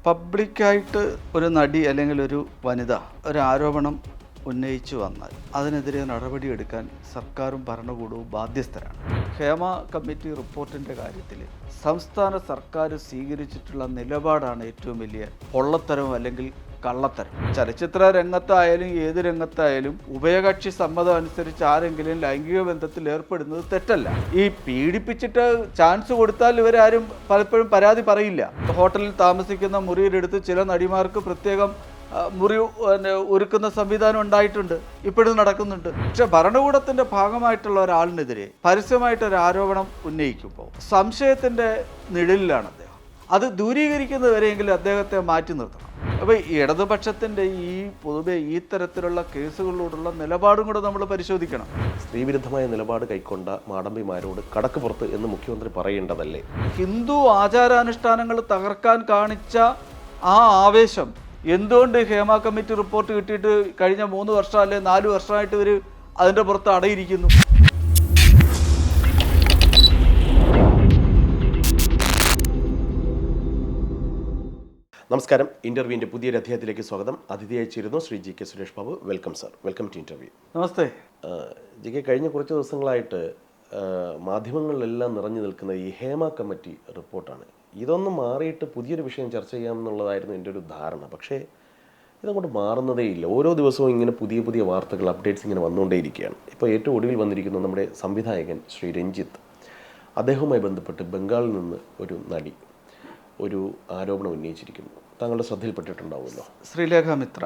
പബ്ലിക്കായിട്ട് ഒരു നടി അല്ലെങ്കിൽ ഒരു വനിത ഒരു ആരോപണം ഉന്നയിച്ചു വന്നാൽ അതിനെതിരെ നടപടിയെടുക്കാൻ സർക്കാരും ഭരണകൂടവും ബാധ്യസ്ഥരാണ്. ഹേമ കമ്മിറ്റി റിപ്പോർട്ടിൻ്റെ കാര്യത്തിൽ സംസ്ഥാന സർക്കാർ സ്വീകരിച്ചിട്ടുള്ള നിലപാടാണ് ഏറ്റവും വലിയ പൊള്ളത്തരം അല്ലെങ്കിൽ കള്ളത്തരം. ചലച്ചിത്ര രംഗത്തായാലും ഏത് രംഗത്തായാലും ഉഭയകക്ഷി സമ്മതം അനുസരിച്ച് ആരെങ്കിലും ലൈംഗിക ബന്ധത്തിൽ ഏർപ്പെടുന്നത് തെറ്റല്ല. ഈ പീഡിപ്പിച്ചിട്ട് ചാൻസ് കൊടുത്താൽ ഇവരാരും പലപ്പോഴും പരാതി പറയില്ല. ഹോട്ടലിൽ താമസിക്കുന്ന മുറിയിലെടുത്ത് ചില നടിമാർക്ക് പ്രത്യേകം മുറി ഒരുക്കുന്ന സംവിധാനം ഉണ്ടായിട്ടുണ്ട്, ഇപ്പോഴും നടക്കുന്നുണ്ട്. പക്ഷെ ഭരണകൂടത്തിന്റെ ഭാഗമായിട്ടുള്ള ഒരാളിനെതിരെ പരസ്യമായിട്ടൊരു ആരോപണം ഉന്നയിക്കുമ്പോൾ സംശയത്തിന്റെ നിഴലിലാണ് അദ്ദേഹം. അത് ദൂരീകരിക്കുന്നവരെയെങ്കിലും അദ്ദേഹത്തെ മാറ്റി നിർത്തണം. അപ്പോൾ ഇടതുപക്ഷത്തിൻ്റെ പൊതുവെ ഈ തരത്തിലുള്ള കേസുകളിലോടുള്ള നിലപാടും കൂടെ നമ്മൾ പരിശോധിക്കണം. സ്ത്രീവിരുദ്ധമായ നിലപാട് കൈക്കൊണ്ട മാടമ്പിമാരോട് കടക്ക് പുറത്ത് എന്ന് മുഖ്യമന്ത്രി പറയേണ്ടതല്ലേ? ഹിന്ദു ആചാരാനുഷ്ഠാനങ്ങൾ തകർക്കാൻ കാണിച്ച ആ ആവേശം എന്തുകൊണ്ട് ഹേമ കമ്മിറ്റി റിപ്പോർട്ട് കിട്ടിയിട്ട് കഴിഞ്ഞ 3 വർഷം അല്ലെ 4 വർഷമായിട്ട് ഇവർ അതിൻ്റെ പുറത്ത് അടയിരിക്കുന്നു? നമസ്കാരം. ഇന്റർവ്യൂവിൻ്റെ പുതിയൊരു അധ്യായത്തിലേക്ക് സ്വാഗതം. അതിഥിയായി ചേരുന്നു Shri G K Suresh Babu. Welcome sir, welcome to interview. നമസ്തേ. ജി കെ, കഴിഞ്ഞ കുറച്ച് ദിവസങ്ങളായിട്ട് മാധ്യമങ്ങളിലെല്ലാം നിറഞ്ഞു നിൽക്കുന്ന ഈ ഹേമ കമ്മിറ്റി റിപ്പോർട്ടാണ്. ഇതൊന്നും മാറിയിട്ട് പുതിയൊരു വിഷയം ചർച്ച ചെയ്യാമെന്നുള്ളതായിരുന്നു എൻ്റെ ഒരു ധാരണ. പക്ഷേ ഇതങ്ങോട്ട് മാറുന്നതേയില്ല. ഓരോ ദിവസവും ഇങ്ങനെ പുതിയ പുതിയ വാർത്തകൾ, അപ്ഡേറ്റ്സ് ഇങ്ങനെ വന്നുകൊണ്ടേയിരിക്കുകയാണ്. ഇപ്പോൾ ഏറ്റവും ഒടുവിൽ വന്നിരിക്കുന്ന നമ്മുടെ സംവിധായകൻ ശ്രീ രഞ്ജിത്ത്, അദ്ദേഹവുമായി ബന്ധപ്പെട്ട് ബംഗാളിൽ നിന്ന് ഒരു നടി ഒരു ആരോപണം ഉന്നയിച്ചിരിക്കുന്നു. താങ്കളുടെ ശ്രദ്ധയിൽപ്പെട്ടിട്ടുണ്ടാവുമല്ലോ, ശ്രീലേഖ മിത്ര.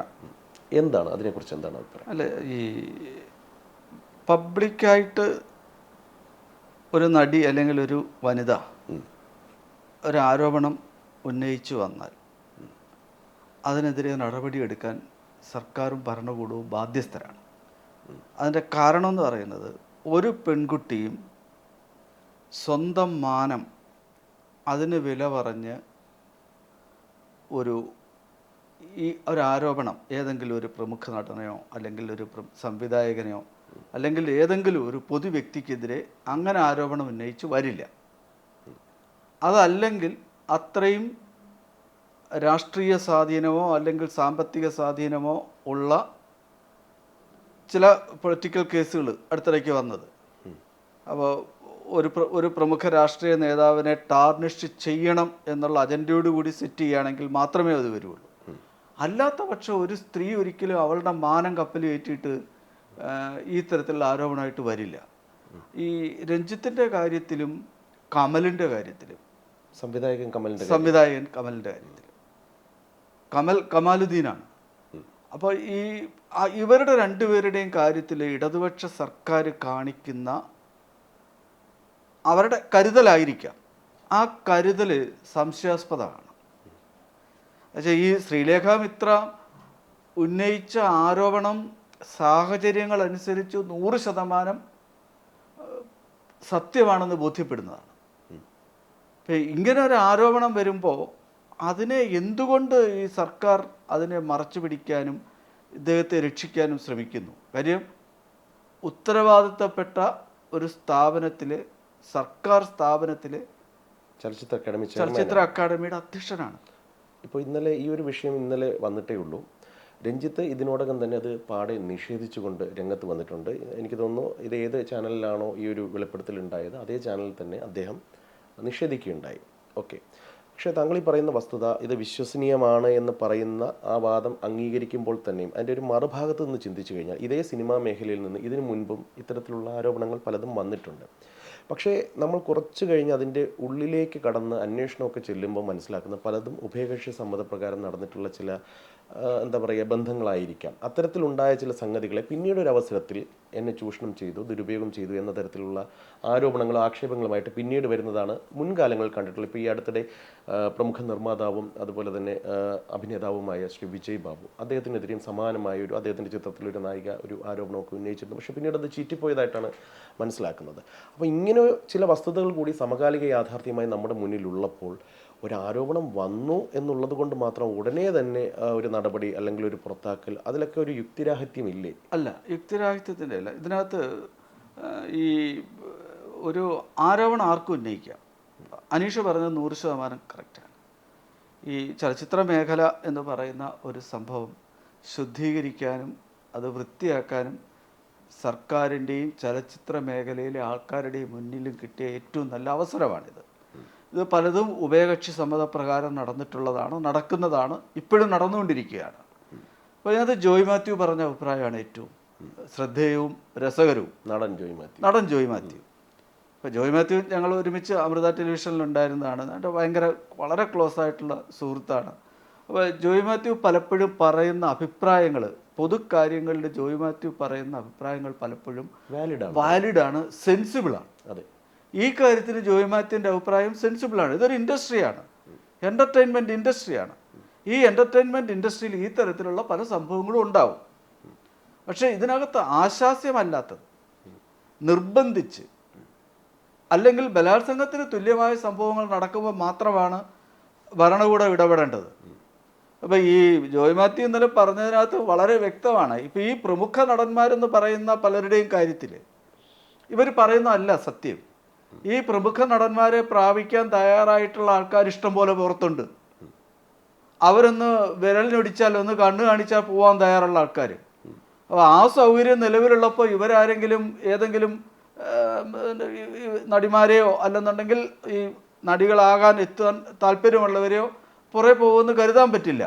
എന്താണ് അതിനെക്കുറിച്ച് എന്താണ് അഭിപ്രായം? അല്ല, ഈ പബ്ലിക്കായിട്ട് ഒരു നടി അല്ലെങ്കിൽ ഒരു വനിത ഒരു ആരോപണം ഉന്നയിച്ചു വന്നാൽ അതിനെതിരെ നടപടിയെടുക്കാൻ സർക്കാരും ഭരണകൂടവും ബാധ്യസ്ഥരാണ്. അതിൻ്റെ കാരണം എന്ന് പറയുന്നത്, ഒരു പെൺകുട്ടിയും സ്വന്തം മാനം അതിന് വില പറഞ്ഞ് ഒരു ആരോപണം ഏതെങ്കിലും ഒരു പ്രമുഖ നടനെയോ അല്ലെങ്കിൽ ഒരു സംവിധായകനെയോ അല്ലെങ്കിൽ ഏതെങ്കിലും ഒരു പൊതു വ്യക്തിക്കെതിരെ അങ്ങനെ ആരോപണം ഉന്നയിച്ച് വരില്ല. അതല്ലെങ്കിൽ അത്രയും രാഷ്ട്രീയ സ്വാധീനമോ അല്ലെങ്കിൽ സാമ്പത്തിക സ്വാധീനമോ ഉള്ള ചില പൊളിറ്റിക്കൽ കേസുകൾ അടുത്തിടയ്ക്ക് വന്നത്. അപ്പോൾ ഒരു പ്രമുഖ രാഷ്ട്രീയ നേതാവിനെ ടാർണിഷ് ചെയ്യണം എന്നുള്ള അജണ്ടയോടുകൂടി സെറ്റ് ചെയ്യുകയാണെങ്കിൽ മാത്രമേ അത് വരുള്ളൂ. അല്ലാത്ത പക്ഷം ഒരു സ്ത്രീ ഒരിക്കലും അവളുടെ മാനം കപ്പൽ കയറ്റിയിട്ട് ഈ തരത്തിലുള്ള ആരോപണമായിട്ട് വരില്ല. ഈ രഞ്ജിത്തിൻ്റെ കാര്യത്തിലും കമലിൻ്റെ കാര്യത്തിലും സംവിധായകൻ കമലിൻ്റെ കാര്യത്തിലും കമാലുദ്ദീനാണ്. അപ്പോൾ ഇവരുടെ രണ്ടുപേരുടെയും കാര്യത്തിൽ ഇടതുപക്ഷ സർക്കാർ കാണിക്കുന്ന അവരുടെ കരുതലായിരിക്കാം. ആ കരുതൽ സംശയാസ്പദമാണ്. പക്ഷേ ഈ ശ്രീലേഖ മിത്ര ഉന്നയിച്ച ആരോപണം സാഹചര്യങ്ങൾ അനുസരിച്ച് 100% സത്യമാണെന്ന് ബോധ്യപ്പെടുന്നതാണ്. ഇങ്ങനെ ഒരു ആരോപണം വരുമ്പോൾ അതിനെ എന്തുകൊണ്ട് ഈ സർക്കാർ അതിനെ മറച്ചു പിടിക്കാനും ഇദ്ദേഹത്തെ രക്ഷിക്കാനും ശ്രമിക്കുന്നു? കാര്യം ഉത്തരവാദിത്തപ്പെട്ട ഒരു സ്ഥാപനത്തിൽ, സർക്കാർ സ്ഥാപനത്തിൽ ചലച്ചിത്ര അക്കാദമിയുടെ അധ്യക്ഷനാണ്. ഇപ്പോൾ ഇന്നലെ ഈ ഒരു വിഷയം വന്നിട്ടേ ഉള്ളൂ. രഞ്ജിത്ത് ഇതിനോടകം തന്നെ അത് പാടെ നിഷേധിച്ചുകൊണ്ട് രംഗത്ത് വന്നിട്ടുണ്ട്. എനിക്ക് തോന്നുന്നു ഇത് ഏത് ചാനലിലാണോ ഈ ഒരു വെളിപ്പെടുത്തൽ ഉണ്ടായത് അതേ ചാനലിൽ തന്നെ അദ്ദേഹം നിഷേധിക്കുകയുണ്ടായി. ഓക്കെ, പക്ഷേ താങ്കൾ ഈ പറയുന്ന വസ്തുത, ഇത് വിശ്വസനീയമാണ് എന്ന് പറയുന്ന ആ വാദം അംഗീകരിക്കുമ്പോൾ തന്നെയും അതിൻ്റെ ഒരു മറുഭാഗത്ത് നിന്ന് ചിന്തിച്ചു കഴിഞ്ഞാൽ ഇതേ സിനിമാ മേഖലയിൽ നിന്ന് ഇതിനു മുൻപും ഇത്തരത്തിലുള്ള ആരോപണങ്ങൾ പലതും വന്നിട്ടുണ്ട്. പക്ഷേ നമ്മൾ കുറച്ച് കഴിഞ്ഞ് അതിൻ്റെ ഉള്ളിലേക്ക് കടന്ന് അന്വേഷണമൊക്കെ ചെല്ലുമ്പോൾ മനസ്സിലാക്കുന്ന പലതും ഉഭയകക്ഷി സമ്മതപ്രകാരം നടന്നിട്ടുള്ള ചില ബന്ധങ്ങളായിരിക്കാം. അത്തരത്തിലുണ്ടായ ചില സംഗതികളെ പിന്നീട് ഒരു അവസരത്തിൽ എന്നെ ചൂഷണം ചെയ്തു, ദുരുപയോഗം ചെയ്തു എന്ന തരത്തിലുള്ള ആരോപണങ്ങളും ആക്ഷേപങ്ങളുമായിട്ട് പിന്നീട് വരുന്നതാണ് മുൻകാലങ്ങളിൽ കണ്ടിട്ടുള്ളത്. ഇപ്പോൾ ഈ അടുത്തിടെ പ്രമുഖ നിർമ്മാതാവും അതുപോലെ തന്നെ അഭിനേതാവുമായ ശ്രീ വിജയ് ബാബു, അദ്ദേഹത്തിനെതിരെയും സമാനമായ അദ്ദേഹത്തിൻ്റെ ചിത്രത്തിലൊരു നായിക ഒരു ആരോപണമൊക്കെ ഉന്നയിച്ചിരുന്നു. പക്ഷേ പിന്നീട് അത് ചീറ്റിപ്പോയതായിട്ടാണ് മനസ്സിലാക്കുന്നത്. അപ്പോൾ ഇങ്ങനെ ചില വസ്തുതകൾ കൂടി സമകാലിക യാഥാർത്ഥ്യമായി നമ്മുടെ മുന്നിലുള്ളപ്പോൾ ഒരു ആരോപണം വന്നു എന്നുള്ളത് കൊണ്ട് മാത്രം ഉടനെ തന്നെ ഒരു നടപടി അല്ലെങ്കിൽ ഒരു പുറത്താക്കൽ, അതിലൊക്കെ ഒരു യുക്തിരാഹിത്യമില്ലേ? അല്ല, യുക്തിരാഹിത്യത്തിൻ്റെ അല്ല. ഇതിനകത്ത് ഈ ഒരു ആരോപണം ആർക്കും ഉന്നയിക്കാം. അനീഷ പറഞ്ഞത് 100% കറക്റ്റാണ്. ഈ ചലച്ചിത്ര മേഖല എന്ന് പറയുന്ന ഒരു സംഭവം ശുദ്ധീകരിക്കാനും അത് വൃത്തിയാക്കാനും സർക്കാരിൻ്റെയും ചലച്ചിത്ര മേഖലയിലെ ആൾക്കാരുടെയും മുന്നിലും കിട്ടിയ ഏറ്റവും നല്ല അവസരമാണിത്. ഇത് പലതും ഉഭയകക്ഷി സമ്മതപ്രകാരം നടക്കുന്നതാണ്, ഇപ്പോഴും നടന്നുകൊണ്ടിരിക്കുകയാണ്. അപ്പോൾ അതിനകത്ത് ജോയ് മാത്യു പറഞ്ഞ അഭിപ്രായമാണ് ഏറ്റവും ശ്രദ്ധേയവും രസകരവും. നടൻ ജോയ് മാത്യു. ഇപ്പോൾ ജോയ് മാത്യു ഞങ്ങൾ ഒരുമിച്ച് അമൃത ടെലിവിഷനിലുണ്ടായിരുന്നതാണ്. എന്നിട്ട് വളരെ ക്ലോസ് ആയിട്ടുള്ള സുഹൃത്താണ്. അപ്പോൾ ജോയ് മാത്യു പലപ്പോഴും പറയുന്ന അഭിപ്രായങ്ങൾ, പൊതു കാര്യങ്ങളിൽ ജോയ് മാത്യു പറയുന്ന അഭിപ്രായങ്ങൾ പലപ്പോഴും വാലിഡാണ്, സെൻസിബിളാണ്. അതെ, ഈ കാര്യത്തിൽ ജോയ് മാത്യുവിൻ്റെ അഭിപ്രായം സെൻസിബിളാണ്. ഇതൊരു ഇൻഡസ്ട്രിയാണ്, എൻ്റർടൈൻമെൻറ്റ് ഇൻഡസ്ട്രിയാണ്. ഈ എൻ്റർടൈൻമെൻറ്റ് ഇൻഡസ്ട്രിയിൽ ഈ തരത്തിലുള്ള പല സംഭവങ്ങളും ഉണ്ടാവും. പക്ഷേ ഇതിനകത്ത് ആശാസ്യമല്ലാത്തത്, നിർബന്ധിച്ച് അല്ലെങ്കിൽ ബലാത്സംഗത്തിന് തുല്യമായ സംഭവങ്ങൾ നടക്കുമ്പോൾ മാത്രമാണ് ഭരണകൂടം ഇടപെടേണ്ടത്. അപ്പോൾ ഈ ജോയ് മാത്യു ഇന്നലെ പറഞ്ഞതിനകത്ത് വളരെ വ്യക്തമാണ്. ഇപ്പോൾ ഈ പ്രമുഖ നടന്മാരെന്ന് പറയുന്ന പലരുടെയും കാര്യത്തിൽ ഇവർ പറയുന്നതല്ല സത്യം. ഈ പ്രമുഖ നടന്മാരെ പ്രാപിക്കാൻ തയ്യാറായിട്ടുള്ള ആൾക്കാർ ഇഷ്ടം പോലെ പുറത്തുണ്ട്. അവരൊന്ന് വിരലിനൊടിച്ചാൽ, ഒന്ന് കണ്ണ് കാണിച്ചാൽ പോകാൻ തയ്യാറുള്ള ആൾക്കാർ. അപ്പോൾ ആ സൗകര്യം നിലവിലുള്ളപ്പോൾ ഇവരാരെങ്കിലും ഏതെങ്കിലും നടിമാരെയോ അല്ലെന്നുണ്ടെങ്കിൽ ഈ നടികളാകാൻ എത്താൻ താല്പര്യമുള്ളവരെയോ പുറകെ പോകുമെന്ന് കരുതാൻ പറ്റില്ല.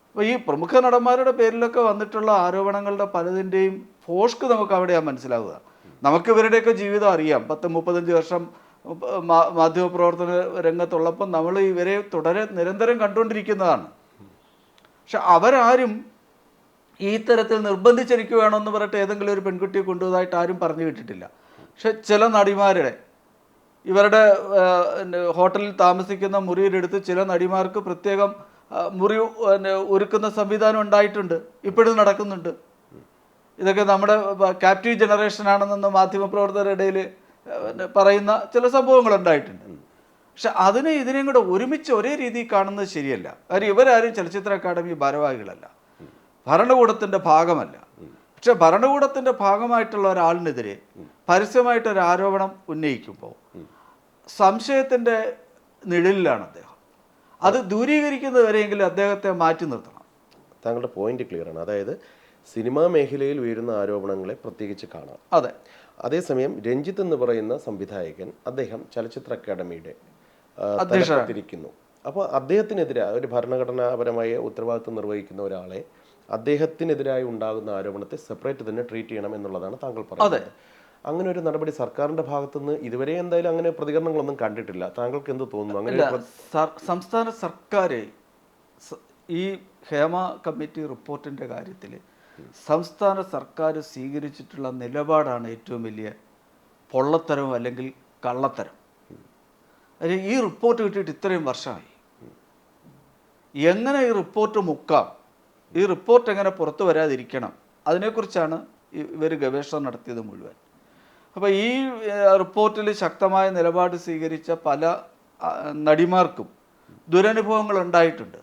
അപ്പോൾ ഈ പ്രമുഖ നടന്മാരുടെ പേരിലൊക്കെ വന്നിട്ടുള്ള ആരോപണങ്ങളുടെ പലതിൻ്റെയും ഫോഷ്ക്ക് നമുക്ക് അവിടെയാണ് മനസ്സിലാവുക. നമുക്ക് ഇവരുടെയൊക്കെ ജീവിതം അറിയാം. 10-35 വർഷം മാധ്യമപ്രവർത്തന രംഗത്തുള്ളപ്പം നമ്മൾ ഇവരെ നിരന്തരം കണ്ടുകൊണ്ടിരിക്കുന്നതാണ്. പക്ഷെ അവരാരും ഈ തരത്തിൽ നിർബന്ധിച്ചെനിക്ക് വേണമെന്ന് പറഞ്ഞിട്ട് ഏതെങ്കിലും ഒരു പെൺകുട്ടിയെ കൊണ്ടുപോയതായിട്ട് ആരും പറഞ്ഞു കേട്ടിട്ടില്ല. പക്ഷെ ചില നടിമാരുടെ ഇവരുടെ ഹോട്ടലിൽ താമസിക്കുന്ന മുറിയിലെടുത്ത് ചില നടിമാർക്ക് പ്രത്യേകം മുറി ഒരുക്കുന്ന സംവിധാനം ഉണ്ടായിട്ടുണ്ട്, ഇപ്പോഴും നടക്കുന്നുണ്ട്. ഇതൊക്കെ നമ്മുടെ ക്യാപ്റ്റീവ് ജനറേഷനാണെന്ന് മാധ്യമപ്രവർത്തകരുടെ ഇടയിൽ പറയുന്ന ചില സംഭവങ്ങൾ ഉണ്ടായിട്ടുണ്ട്. പക്ഷെ ഇതിനെയും കൂടെ ഒരുമിച്ച് ഒരേ രീതിയിൽ കാണുന്നത് ശരിയല്ല. കാര്യം ഇവരാരും ചലച്ചിത്ര അക്കാദമി ഭാരവാഹികളല്ല, ഭരണകൂടത്തിൻ്റെ ഭാഗമല്ല. പക്ഷെ ഭരണകൂടത്തിൻ്റെ ഭാഗമായിട്ടുള്ള ഒരാളിനെതിരെ പരസ്യമായിട്ടൊരു ആരോപണം ഉന്നയിക്കുമ്പോൾ സംശയത്തിൻ്റെ നിഴലിലാണ് അദ്ദേഹം. അത് ദൂരീകരിക്കുന്നവരെയെങ്കിലും അദ്ദേഹത്തെ മാറ്റി നിർത്തണം. താങ്കളുടെ പോയിന്റ് ക്ലിയർ ആണ്. അതായത് സിനിമാ മേഖലയിൽ ഉയരുന്ന ആരോപണങ്ങളെ പ്രത്യേകിച്ച് കാണാം. അതെ. അതേസമയം രഞ്ജിത്ത് എന്ന് പറയുന്ന സംവിധായകൻ, അദ്ദേഹം ചലച്ചിത്ര അക്കാദമിയുടെ അധ്യക്ഷനായിരിക്കുന്നു. അപ്പോൾ അദ്ദേഹത്തിനെതിരെ ഒരു ഭരണഘടനാപരമായ ഉത്തരവാദിത്വം നിർവഹിക്കുന്ന ഒരാളെ അദ്ദേഹത്തിനെതിരായി ഉണ്ടാകുന്ന ആരോപണത്തെ സെപ്പറേറ്റ് തന്നെ ട്രീറ്റ് ചെയ്യണം എന്നുള്ളതാണ് താങ്കൾ പറയുന്നത്. അങ്ങനെ ഒരു നടപടി സർക്കാരിന്റെ ഭാഗത്തുനിന്ന് ഇതുവരെ എന്തായാലും അങ്ങനെ പ്രതികരണങ്ങളൊന്നും കണ്ടിട്ടില്ല. താങ്കൾക്ക് എന്ത് തോന്നുന്നു? അങ്ങനെ സംസ്ഥാന സർക്കാർ ഈ ഹേമ കമ്മിറ്റി റിപ്പോർട്ടിൻ്റെ കാര്യത്തിൽ സംസ്ഥാന സർക്കാർ സ്വീകരിച്ചിട്ടുള്ള നിലപാടാണ് ഏറ്റവും വലിയ പൊള്ളത്തരം അല്ലെങ്കിൽ കള്ളത്തരം. ഈ റിപ്പോർട്ട് കിട്ടിയിട്ട് ഇത്രയും വർഷമായി. എങ്ങനെ ഈ റിപ്പോർട്ട് മുക്കാം, ഈ റിപ്പോർട്ട് എങ്ങനെ പുറത്തു വരാതിരിക്കണം, അതിനെക്കുറിച്ചാണ് ഇവർ ഗവേഷണം നടത്തിയത് മുഴുവൻ. അപ്പോൾ ഈ റിപ്പോർട്ടിൽ ശക്തമായ നിലപാട് സ്വീകരിച്ച പല നടിമാർക്കും ദുരനുഭവങ്ങൾ ഉണ്ടായിട്ടുണ്ട്.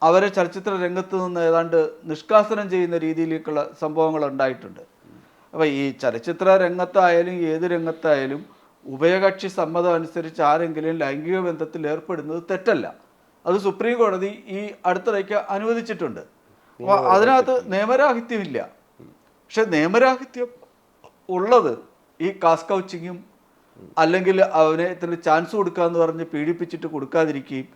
അവരെ ചലച്ചിത്ര രംഗത്ത് നിന്ന് ഏതാണ്ട് നിഷ്കാസനം ചെയ്യുന്ന രീതിയിലേക്കുള്ള സംഭവങ്ങൾ ഉണ്ടായിട്ടുണ്ട്. അപ്പോൾ ഈ ചലച്ചിത്ര രംഗത്തായാലും ഏത് രംഗത്തായാലും ഉഭയകക്ഷി സമ്മതം അനുസരിച്ച് ആരെങ്കിലും ലൈംഗിക ബന്ധത്തിൽ ഏർപ്പെടുന്നത് തെറ്റല്ല. അത് സുപ്രീം കോടതി ഈ അടുത്തിടയ്ക്ക് അനുവദിച്ചിട്ടുണ്ട്. അപ്പോൾ അതിനകത്ത് നിയമരാഹിത്യമില്ല. പക്ഷെ നിയമരാഹിത്യം ഉള്ളത് ഈ കാസ്റ്റ് കൗച്ചിങ്ങും അല്ലെങ്കിൽ അവനെ ഇത്ര ചാൻസ് കൊടുക്കാന്ന് പറഞ്ഞ് പീഡിപ്പിച്ചിട്ട് കൊടുക്കാതിരിക്കുകയും,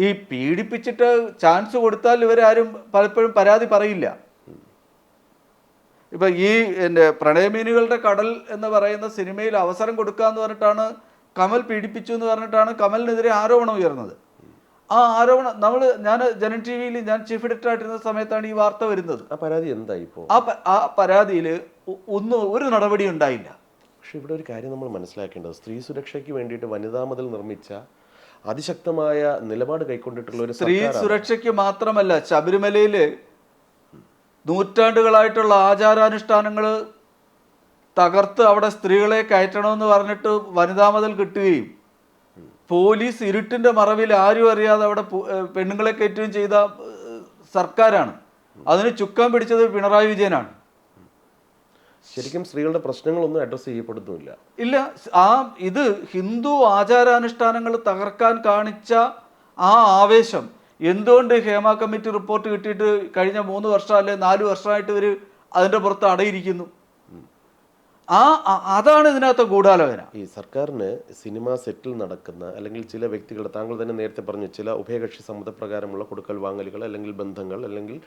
ഈ പീഡിപ്പിച്ചിട്ട് ചാൻസ് കൊടുത്താൽ ഇവരാരും പലപ്പോഴും പരാതി പറയില്ല. ഇപ്പം ഈ പ്രണയമീനുകളുടെ കടൽ എന്ന് പറയുന്ന സിനിമയിൽ അവസരം കൊടുക്കാന്ന് പറഞ്ഞിട്ടാണ് കമൽ പീഡിപ്പിച്ചു എന്ന് പറഞ്ഞിട്ടാണ് കമലിനെതിരെ ആരോപണം ഉയർന്നത്. ആ ആരോപണം ഞാൻ ജനൻ ടി വിയിൽ ഞാൻ ചീഫ് എഡിറ്റർ ആയിട്ടിരുന്ന സമയത്താണ് ഈ വാർത്ത വരുന്നത്. ആ പരാതി എന്തായി? ആ പരാതിയിൽ ഒരു നടപടി ഉണ്ടായില്ല. പക്ഷെ ഇവിടെ ഒരു കാര്യം നമ്മൾ മനസ്സിലാക്കേണ്ടത്, സ്ത്രീ സുരക്ഷയ്ക്ക് വേണ്ടിയിട്ട് വനിതാ മതിൽ നിർമ്മിച്ച അതിശക്തമായ നിലപാട് കൈക്കൊണ്ടിട്ടുള്ള ഒരു സ്ത്രീ സുരക്ഷയ്ക്ക് മാത്രമല്ല, ശബരിമലയിൽ നൂറ്റാണ്ടുകളായിട്ടുള്ള ആചാരാനുഷ്ഠാനങ്ങൾ തകർത്ത് അവിടെ സ്ത്രീകളെ കയറ്റണമെന്ന് പറഞ്ഞിട്ട് വനിതാ മതിൽ കിട്ടുകയും പോലീസ് ഇരുട്ടിൻ്റെ മറവിൽ ആരും അറിയാതെ അവിടെ പെണ്ണുങ്ങളെ കയറ്റുകയും ചെയ്ത സർക്കാരാണ്. അതിന് ചുക്കാൻ പിടിച്ചത് പിണറായി വിജയനാണ്. ശരിക്കും സ്ത്രീകളുടെ പ്രശ്നങ്ങളൊന്നും അഡ്രസ്സ് ചെയ്യപ്പെടുന്നില്ല. ഇത് ഹിന്ദു ആചാരാനുഷ്ഠാനങ്ങൾ തകർക്കാൻ കാണിച്ച ആ ആവേശം എന്തുകൊണ്ട് ഹേമ കമ്മിറ്റി റിപ്പോർട്ട് കിട്ടിയിട്ട് കഴിഞ്ഞ 3 വർഷം അല്ലെ 4 വർഷമായിട്ട് ഇവർ അതിൻ്റെ പുറത്ത് അടയിരിക്കുന്നു? അതാണ് ഇതിനകത്ത് ഗൂഢാലോചന. ഈ സർക്കാരിന് സിനിമ സെറ്റിൽ നടക്കുന്ന അല്ലെങ്കിൽ ചില വ്യക്തികളുടെ, താങ്കൾ തന്നെ നേരത്തെ പറഞ്ഞു, ചില ഉഭയകക്ഷി സമ്മതപ്രകാരമുള്ള കൊടുക്കൽ വാങ്ങലുകൾ അല്ലെങ്കിൽ ബന്ധങ്ങൾ അല്ലെങ്കിൽ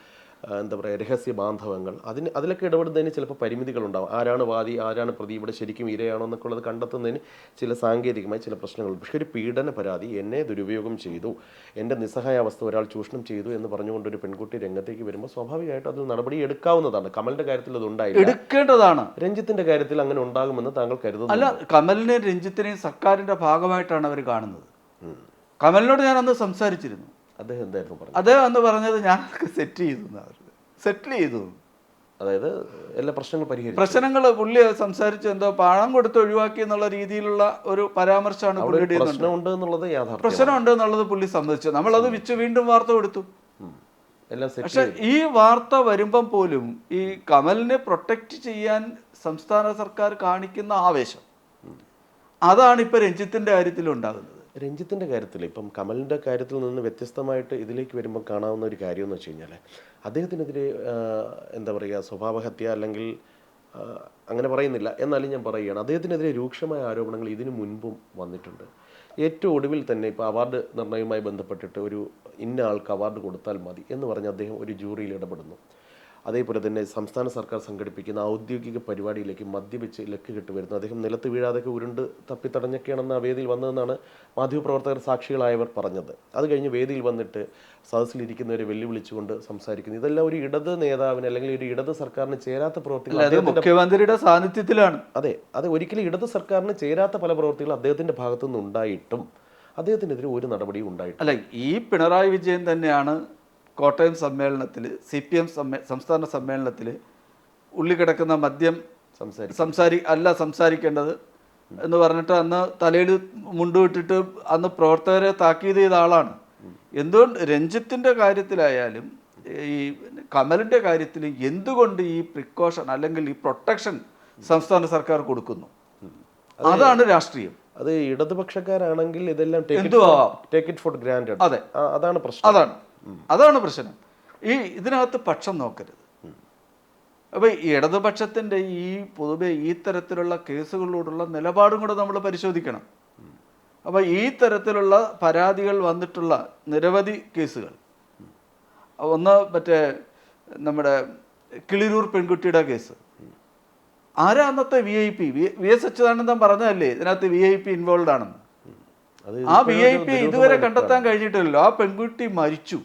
എന്താ പറയുക രഹസ്യ ബാന്ധവങ്ങൾ, അതിലൊക്കെ ഇടപെടുന്നതിന് ചിലപ്പോൾ പരിമിതികളുണ്ടാവും. ആരാണ് വാദി, ആരാണ് പ്രതി, ഇവിടെ ശരിക്കും ഇരയാണോ എന്നൊക്കെ ഉള്ളത് കണ്ടെത്തുന്നതിന് ചില സാങ്കേതികമായി ചില പ്രശ്നങ്ങളുണ്ട്. പക്ഷേ ഒരു പീഡന പരാതി, എന്നെ ദുരുപയോഗം ചെയ്തു, എൻ്റെ നിസ്സഹായാവസ്ഥ ഒരാൾ ചൂഷണം ചെയ്തു എന്ന് പറഞ്ഞുകൊണ്ട് ഒരു പെൺകുട്ടി രംഗത്തേക്ക് വരുമ്പോൾ സ്വാഭാവികമായിട്ടും അതിൽ നടപടി എടുക്കാവുന്നതാണ്. കമലിന്റെ കാര്യത്തിൽ അത് ഉണ്ടായില്ല, എടുക്കേണ്ടതാണ്. രഞ്ജിത്തിന്റെ കാര്യത്തിൽ അങ്ങനെ ഉണ്ടാകുമെന്ന് താങ്കൾ കരുതുന്നു? അല്ല, കമലിനെയും രഞ്ജിത്തിനെയും സർക്കാരിന്റെ ഭാഗമായിട്ടാണ് അവർ കാണുന്നത്. കമലിനോട് ഞാൻ അന്ന് സംസാരിച്ചിരുന്നു. അദ്ദേഹം എന്തായിരുന്നു പറഞ്ഞത്? അദ്ദേഹം അന്ന് പറഞ്ഞത് ഞാൻ സെറ്റിൽ ചെയ്തു, അതായത് എല്ലാ പ്രശ്നങ്ങളും പരിഹരിച്ചു. പ്രശ്നങ്ങൾ പുള്ളി സംസാരിച്ച് എന്തോ പണം കൊടുത്ത് ഒഴിവാക്കി എന്നുള്ള രീതിയിലുള്ള ഒരു പരാമർശമാണ് പുള്ളിയുടെ. പ്രശ്നമുണ്ട് എന്നുള്ളത് യാഥാർത്ഥ്യം, പ്രശ്നമുണ്ട് എന്നുള്ളത് പുള്ളി സമ്മതിച്ചു. നമ്മളത് വെച്ച് വീണ്ടും വാർത്ത കൊടുത്തു. പക്ഷെ ഈ വാർത്ത വരുമ്പം പോലും ഈ കമലിനെ പ്രൊട്ടക്റ്റ് ചെയ്യാൻ സംസ്ഥാന സർക്കാർ കാണിക്കുന്ന ആവേശം, അതാണ് ഇപ്പൊ രഞ്ജിത്തിന്റെ കാര്യത്തിൽ ഉണ്ടാകുന്നത്. രഞ്ജിത്തിന്റെ കാര്യത്തിൽ ഇപ്പം കമലിന്റെ കാര്യത്തിൽ നിന്ന് വ്യത്യസ്തമായിട്ട് ഇതിലേക്ക് വരുമ്പോൾ കാണാവുന്ന ഒരു കാര്യം എന്ന് വെച്ച് കഴിഞ്ഞാൽ, അദ്ദേഹത്തിനെതിരെ എന്താ പറയുക സ്വഭാവഹത്യ അല്ലെങ്കിൽ അങ്ങനെ പറയുന്നില്ല, എന്നാലും ഞാൻ പറയുകയാണ്, അദ്ദേഹത്തിനെതിരെ രൂക്ഷമായ ആരോപണങ്ങൾ ഇതിനു മുൻപും വന്നിട്ടുണ്ട്. ഏറ്റവും ഒടുവിൽ തന്നെ ഇപ്പോൾ അവാർഡ് നിർണ്ണയവുമായി ബന്ധപ്പെട്ടിട്ട് ഒരു ഇന്ന ആൾക്ക് അവാർഡ് കൊടുത്താൽ മതി എന്ന് പറഞ്ഞ് അദ്ദേഹം ഒരു ജൂറിയിൽ ഇടപെടുന്നു. അതേപോലെ തന്നെ സംസ്ഥാന സർക്കാർ സംഘടിപ്പിക്കുന്ന ഔദ്യോഗിക പരിപാടിയിലേക്ക് മദ്യപിച്ച് ലക്ക് കെട്ടുവരുന്നു. അദ്ദേഹം നിലത്ത് വീഴാതൊക്കെ ഉരുണ്ട് തപ്പിത്തടഞ്ഞൊക്കെയാണെന്ന് ആ വേദിയിൽ വന്നതെന്നാണ് മാധ്യമപ്രവർത്തകർ സാക്ഷികളായവർ പറഞ്ഞത്. അത് കഴിഞ്ഞ് വേദിയിൽ വന്നിട്ട് സദസ്സിലിരിക്കുന്നവരെ വെല്ലുവിളിച്ചുകൊണ്ട് സംസാരിക്കുന്നു. ഇതെല്ലാം ഒരു ഇടത് നേതാവിന് അല്ലെങ്കിൽ ഒരു ഇടത് സർക്കാരിന് ചേരാത്ത പ്രവർത്തികൾ മുഖ്യമന്ത്രിയുടെ സാന്നിധ്യത്തിലാണ്. അതെ, ഒരിക്കലും ഇടത് സർക്കാരിന് ചേരാത്ത പല പ്രവർത്തികൾ അദ്ദേഹത്തിന്റെ ഭാഗത്തു നിന്ന് ഉണ്ടായിട്ടും അദ്ദേഹത്തിനെതിരെ ഒരു നടപടിയും ഉണ്ടായിട്ടില്ല. അല്ല, ഈ പിണറായി വിജയൻ തന്നെയാണ് കോട്ടയം സമ്മേളനത്തിൽ CPM സംസ്ഥാന സമ്മേളനത്തിൽ ഉള്ളി കിടക്കുന്ന മദ്യം സംസാരിക്കേണ്ടത് എന്ന് പറഞ്ഞിട്ട് അന്ന് തലയിൽ മുണ്ടുവിട്ടിട്ട് അന്ന് പ്രവർത്തകരെ താക്കീത് ചെയ്ത ആളാണ്. എന്തുകൊണ്ട് രഞ്ജിത്തിൻ്റെ കാര്യത്തിലായാലും ഈ കമലിൻ്റെ കാര്യത്തിൽ എന്തുകൊണ്ട് ഈ പ്രിക്കോഷൻ അല്ലെങ്കിൽ ഈ പ്രൊട്ടക്ഷൻ സംസ്ഥാന സർക്കാർ കൊടുക്കുന്നു? അതാണ് രാഷ്ട്രീയം. അത് ഇടതുപക്ഷക്കാരാണെങ്കിൽ ഇതെല്ലാം ടേക്ക് ഇറ്റ് ഫോർ ഗ്രാൻഡഡ്. അതെ, അതാണ് പ്രശ്നം. അതാണ് പ്രശ്നം. ഇതിനകത്ത് പക്ഷം നോക്കരുത്. അപ്പോൾ ഈ ഇടതുപക്ഷത്തിൻ്റെ ഈ പൊതുവെ ഈ തരത്തിലുള്ള കേസുകളോടുള്ള നിലപാടും കൂടെ നമ്മൾ പരിശോധിക്കണം. അപ്പോൾ ഈ തരത്തിലുള്ള പരാതികൾ വന്നിട്ടുള്ള നിരവധി കേസുകൾ, ഒന്ന് മറ്റേ നമ്മുടെ കിളിരൂർ പെൺകുട്ടിയുടെ കേസ്, ആരാ അന്നത്തെ VIP VS അച്യുതാനന്ദൻ പറഞ്ഞതല്ലേ ഇതിനകത്ത് VIP ഇൻവോൾവ് ആണെന്ന്. ആ VIP ഇതുവരെ കണ്ടെത്താൻ കഴിഞ്ഞിട്ടില്ലല്ലോ. ആ പെൺകുട്ടി മരിച്ചു.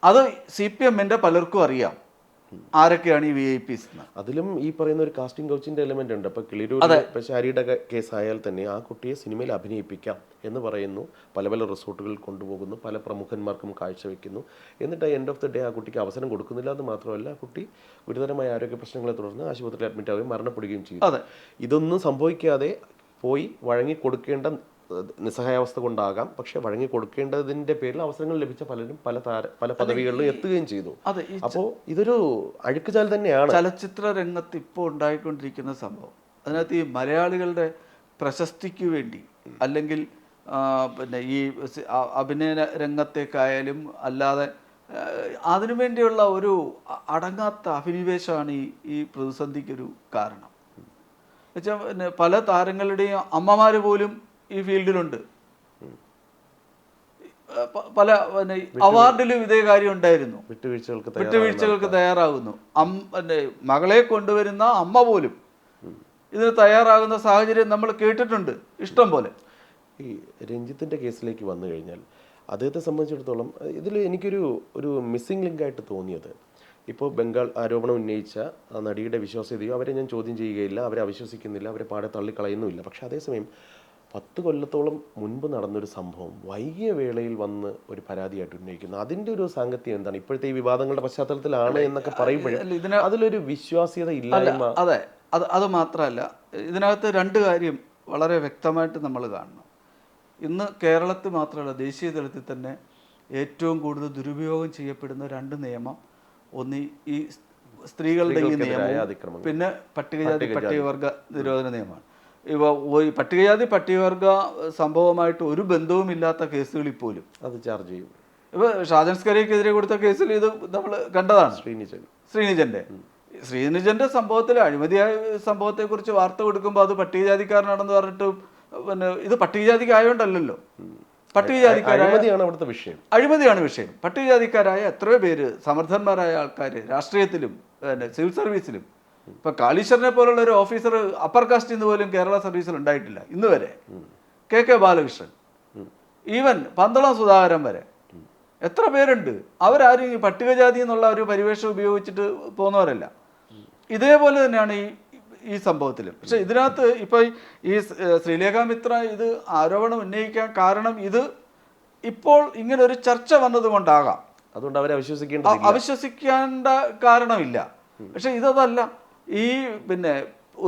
അത് CPMന്റെ പലർക്കും അറിയാം ആരൊക്കെയാണ് ഈ VIPs. അതിലും ഈ പറയുന്ന ഒരു കാസ്റ്റിംഗ് കൗച്ചിന്റെ എലിമെന്റ് ഉണ്ട്. അപ്പൊ കിളിരൂർ ശാരിയുടെ കേസായാൽ തന്നെ ആ കുട്ടിയെ സിനിമയിൽ അഭിനയിപ്പിക്കാം എന്ന് പറയുന്നു, പല പല റിസോർട്ടുകളിൽ കൊണ്ടുപോകുന്നു, പല പ്രമുഖന്മാർക്കും കാഴ്ചവെക്കുന്നു. എന്നിട്ട് എൻഡ് ഓഫ് ദി ഡേ ആ കുട്ടിക്ക് അവസരം കൊടുക്കുന്നില്ല എന്ന് മാത്രമല്ല, ആ കുട്ടി ഗുരുതരമായ ആരോഗ്യ പ്രശ്നങ്ങളെ തുടർന്ന് ആശുപത്രിയിൽ അഡ്മിറ്റ് ആവുകയും മരണപ്പെടുകയും ചെയ്തു. ഇതൊന്നും സംഭവിക്കാതെ പോയി വഴങ്ങി കൊടുക്കേണ്ട നിസ്സഹായാവസ്ഥ കൊണ്ടാകാം, പക്ഷെ വഴങ്ങി കൊടുക്കേണ്ടതിന്റെ പേരിൽ അവസരങ്ങൾ ലഭിച്ച പലരും പല പദവികളിലും എത്തുകയും ചെയ്തു. അപ്പോൾ ഇതൊരു അഴുക്കുചാൽ തന്നെയാണ് ചലച്ചിത്ര രംഗത്ത് ഇപ്പോൾ ഉണ്ടായിക്കൊണ്ടിരിക്കുന്ന സംഭവം. അതിനകത്ത് ഈ മലയാളികളുടെ പ്രശസ്തിക്ക് വേണ്ടി അല്ലെങ്കിൽ പിന്നെ ഈ അഭിനയ രംഗത്തേക്കായാലും അല്ലാതെ അതിനുവേണ്ടിയുള്ള ഒരു അടങ്ങാത്ത അഭിനിവേശമാണ് ഈ പ്രതിസന്ധിക്കൊരു കാരണം. എന്നുവെച്ചാൽ പിന്നെ പല താരങ്ങളുടെയും അമ്മമാർ പോലും ഈ ഫീൽഡിലുണ്ട്. പല പിന്നെ അവാർഡിലും ഇതേ കാര്യം ഉണ്ടായിരുന്നു. വിട്ടുവീഴ്ചകൾക്ക് തയ്യാറാകുന്നു. പിന്നെ മകളെ കൊണ്ടുവരുന്ന അമ്മ പോലും ഇതിന് തയ്യാറാകുന്ന സാഹചര്യം നമ്മൾ കേട്ടിട്ടുണ്ട് ഇഷ്ടം പോലെ. ഈ രഞ്ജിത്തിന്റെ കേസിലേക്ക് വന്നു കഴിഞ്ഞാൽ അദ്ദേഹത്തെ സംബന്ധിച്ചിടത്തോളം ഇതിൽ എനിക്കൊരു മിസ്സിംഗ് ലിങ്കായിട്ട് തോന്നിയത്, ഇപ്പോൾ ബംഗാൾ ആരോപണം ഉന്നയിച്ച ആ നടിയുടെ വിശ്വാസ്യതയോ അവരെ ഞാൻ ചോദ്യം ചെയ്യുകയില്ല, അവരെ അവിശ്വസിക്കുന്നില്ല, അവരെ പാടെ തള്ളിക്കളയുന്നുമില്ല. പക്ഷെ അതേസമയം 10 കൊല്ലത്തോളം മുൻപ് നടന്നൊരു സംഭവം വൈകിയ വേളയിൽ വന്ന് ഒരു പരാതിയായിട്ട് ഉന്നയിക്കുന്നു. അതിൻ്റെ ഒരു സാങ്കത്യം എന്താണ്? ഇപ്പോഴത്തെ ഈ വിവാദങ്ങളുടെ പശ്ചാത്തലത്തിലാണ് എന്നൊക്കെ പറയുമ്പോഴും അതിലൊരു വിശ്വാസ്യത ഇല്ലായ്മ. അതെ, അത് മാത്രമല്ല, ഇതിനകത്ത് 2 കാര്യം വളരെ വ്യക്തമായിട്ട് നമ്മൾ കാണണം. ഇന്ന് കേരളത്തിൽ മാത്രമല്ല ദേശീയ തലത്തിൽ തന്നെ ഏറ്റവും കൂടുതൽ ദുരുപയോഗം ചെയ്യപ്പെടുന്ന 2 നിയമം, ഒന്ന് ഈ സ്ത്രീകളുടെ ഈ നിയമം, പിന്നെ പട്ടികജാതി പട്ടികവർഗ നിരോധന നിയമമാണ്. ഈ പട്ടികജാതി പട്ടികവർഗ സംഭവമായിട്ട് ഒരു ബന്ധവുമില്ലാത്ത കേസുകളിൽ പോലും അത് ചാർജ് ചെയ്യും. ഇപ്പോൾ ഷാജൻ സ്കറിയക്കെതിരെ കൊടുത്ത കേസിൽ ഇത് നമ്മൾ കണ്ടതാണ്. ശ്രീനിജന്റെ സംഭവത്തിൽ അഴിമതിയായ സംഭവത്തെക്കുറിച്ച് വാർത്ത കൊടുക്കുമ്പോൾ അത് പട്ടികജാതിക്കാരനാണെന്ന് പറഞ്ഞിട്ട് പിന്നെ ഇത് പട്ടികജാതിക്ക് ആയതുകൊണ്ടല്ലോ, അഴിമതിയാണ് വിഷയം. പട്ടികജാതിക്കാരായ എത്രയോ പേര് സമർത്ഥന്മാരായ ആൾക്കാർ രാഷ്ട്രീയത്തിലും പിന്നെ സിവിൽ സർവീസിലും, ഇപ്പൊ കാളീശ്വരനെ പോലുള്ള ഒരു ഓഫീസർ അപ്പർ കാസ്റ്റിൽ നിന്ന് പോലും കേരള സർവീസിൽ ഉണ്ടായിട്ടില്ല ഇന്ന് വരെ. കെ ബാലകൃഷ്ണൻ, ഈവൻ പന്തളം സുധാകരൻ വരെ എത്ര പേരുണ്ട്. അവരാരും ഈ പട്ടികജാതി എന്നുള്ള ഒരു പരിവേഷം ഉപയോഗിച്ചിട്ട് പോകുന്നവരല്ല. ഇതേപോലെ തന്നെയാണ് ഈ സംഭവത്തിലും. പക്ഷെ ഇതിനകത്ത് ഇപ്പൊ ഈ ശ്രീലേഖ മിത്ര ഇത് ആരോപണം ഉന്നയിക്കാൻ കാരണം ഇത് ഇപ്പോൾ ഇങ്ങനെ ഒരു ചർച്ച വന്നത് കൊണ്ടാകാം. അതുകൊണ്ട് അവരെ അവിശ്വസിക്കേണ്ട കാരണമില്ല. പക്ഷെ ഇതല്ല, ഈ പിന്നെ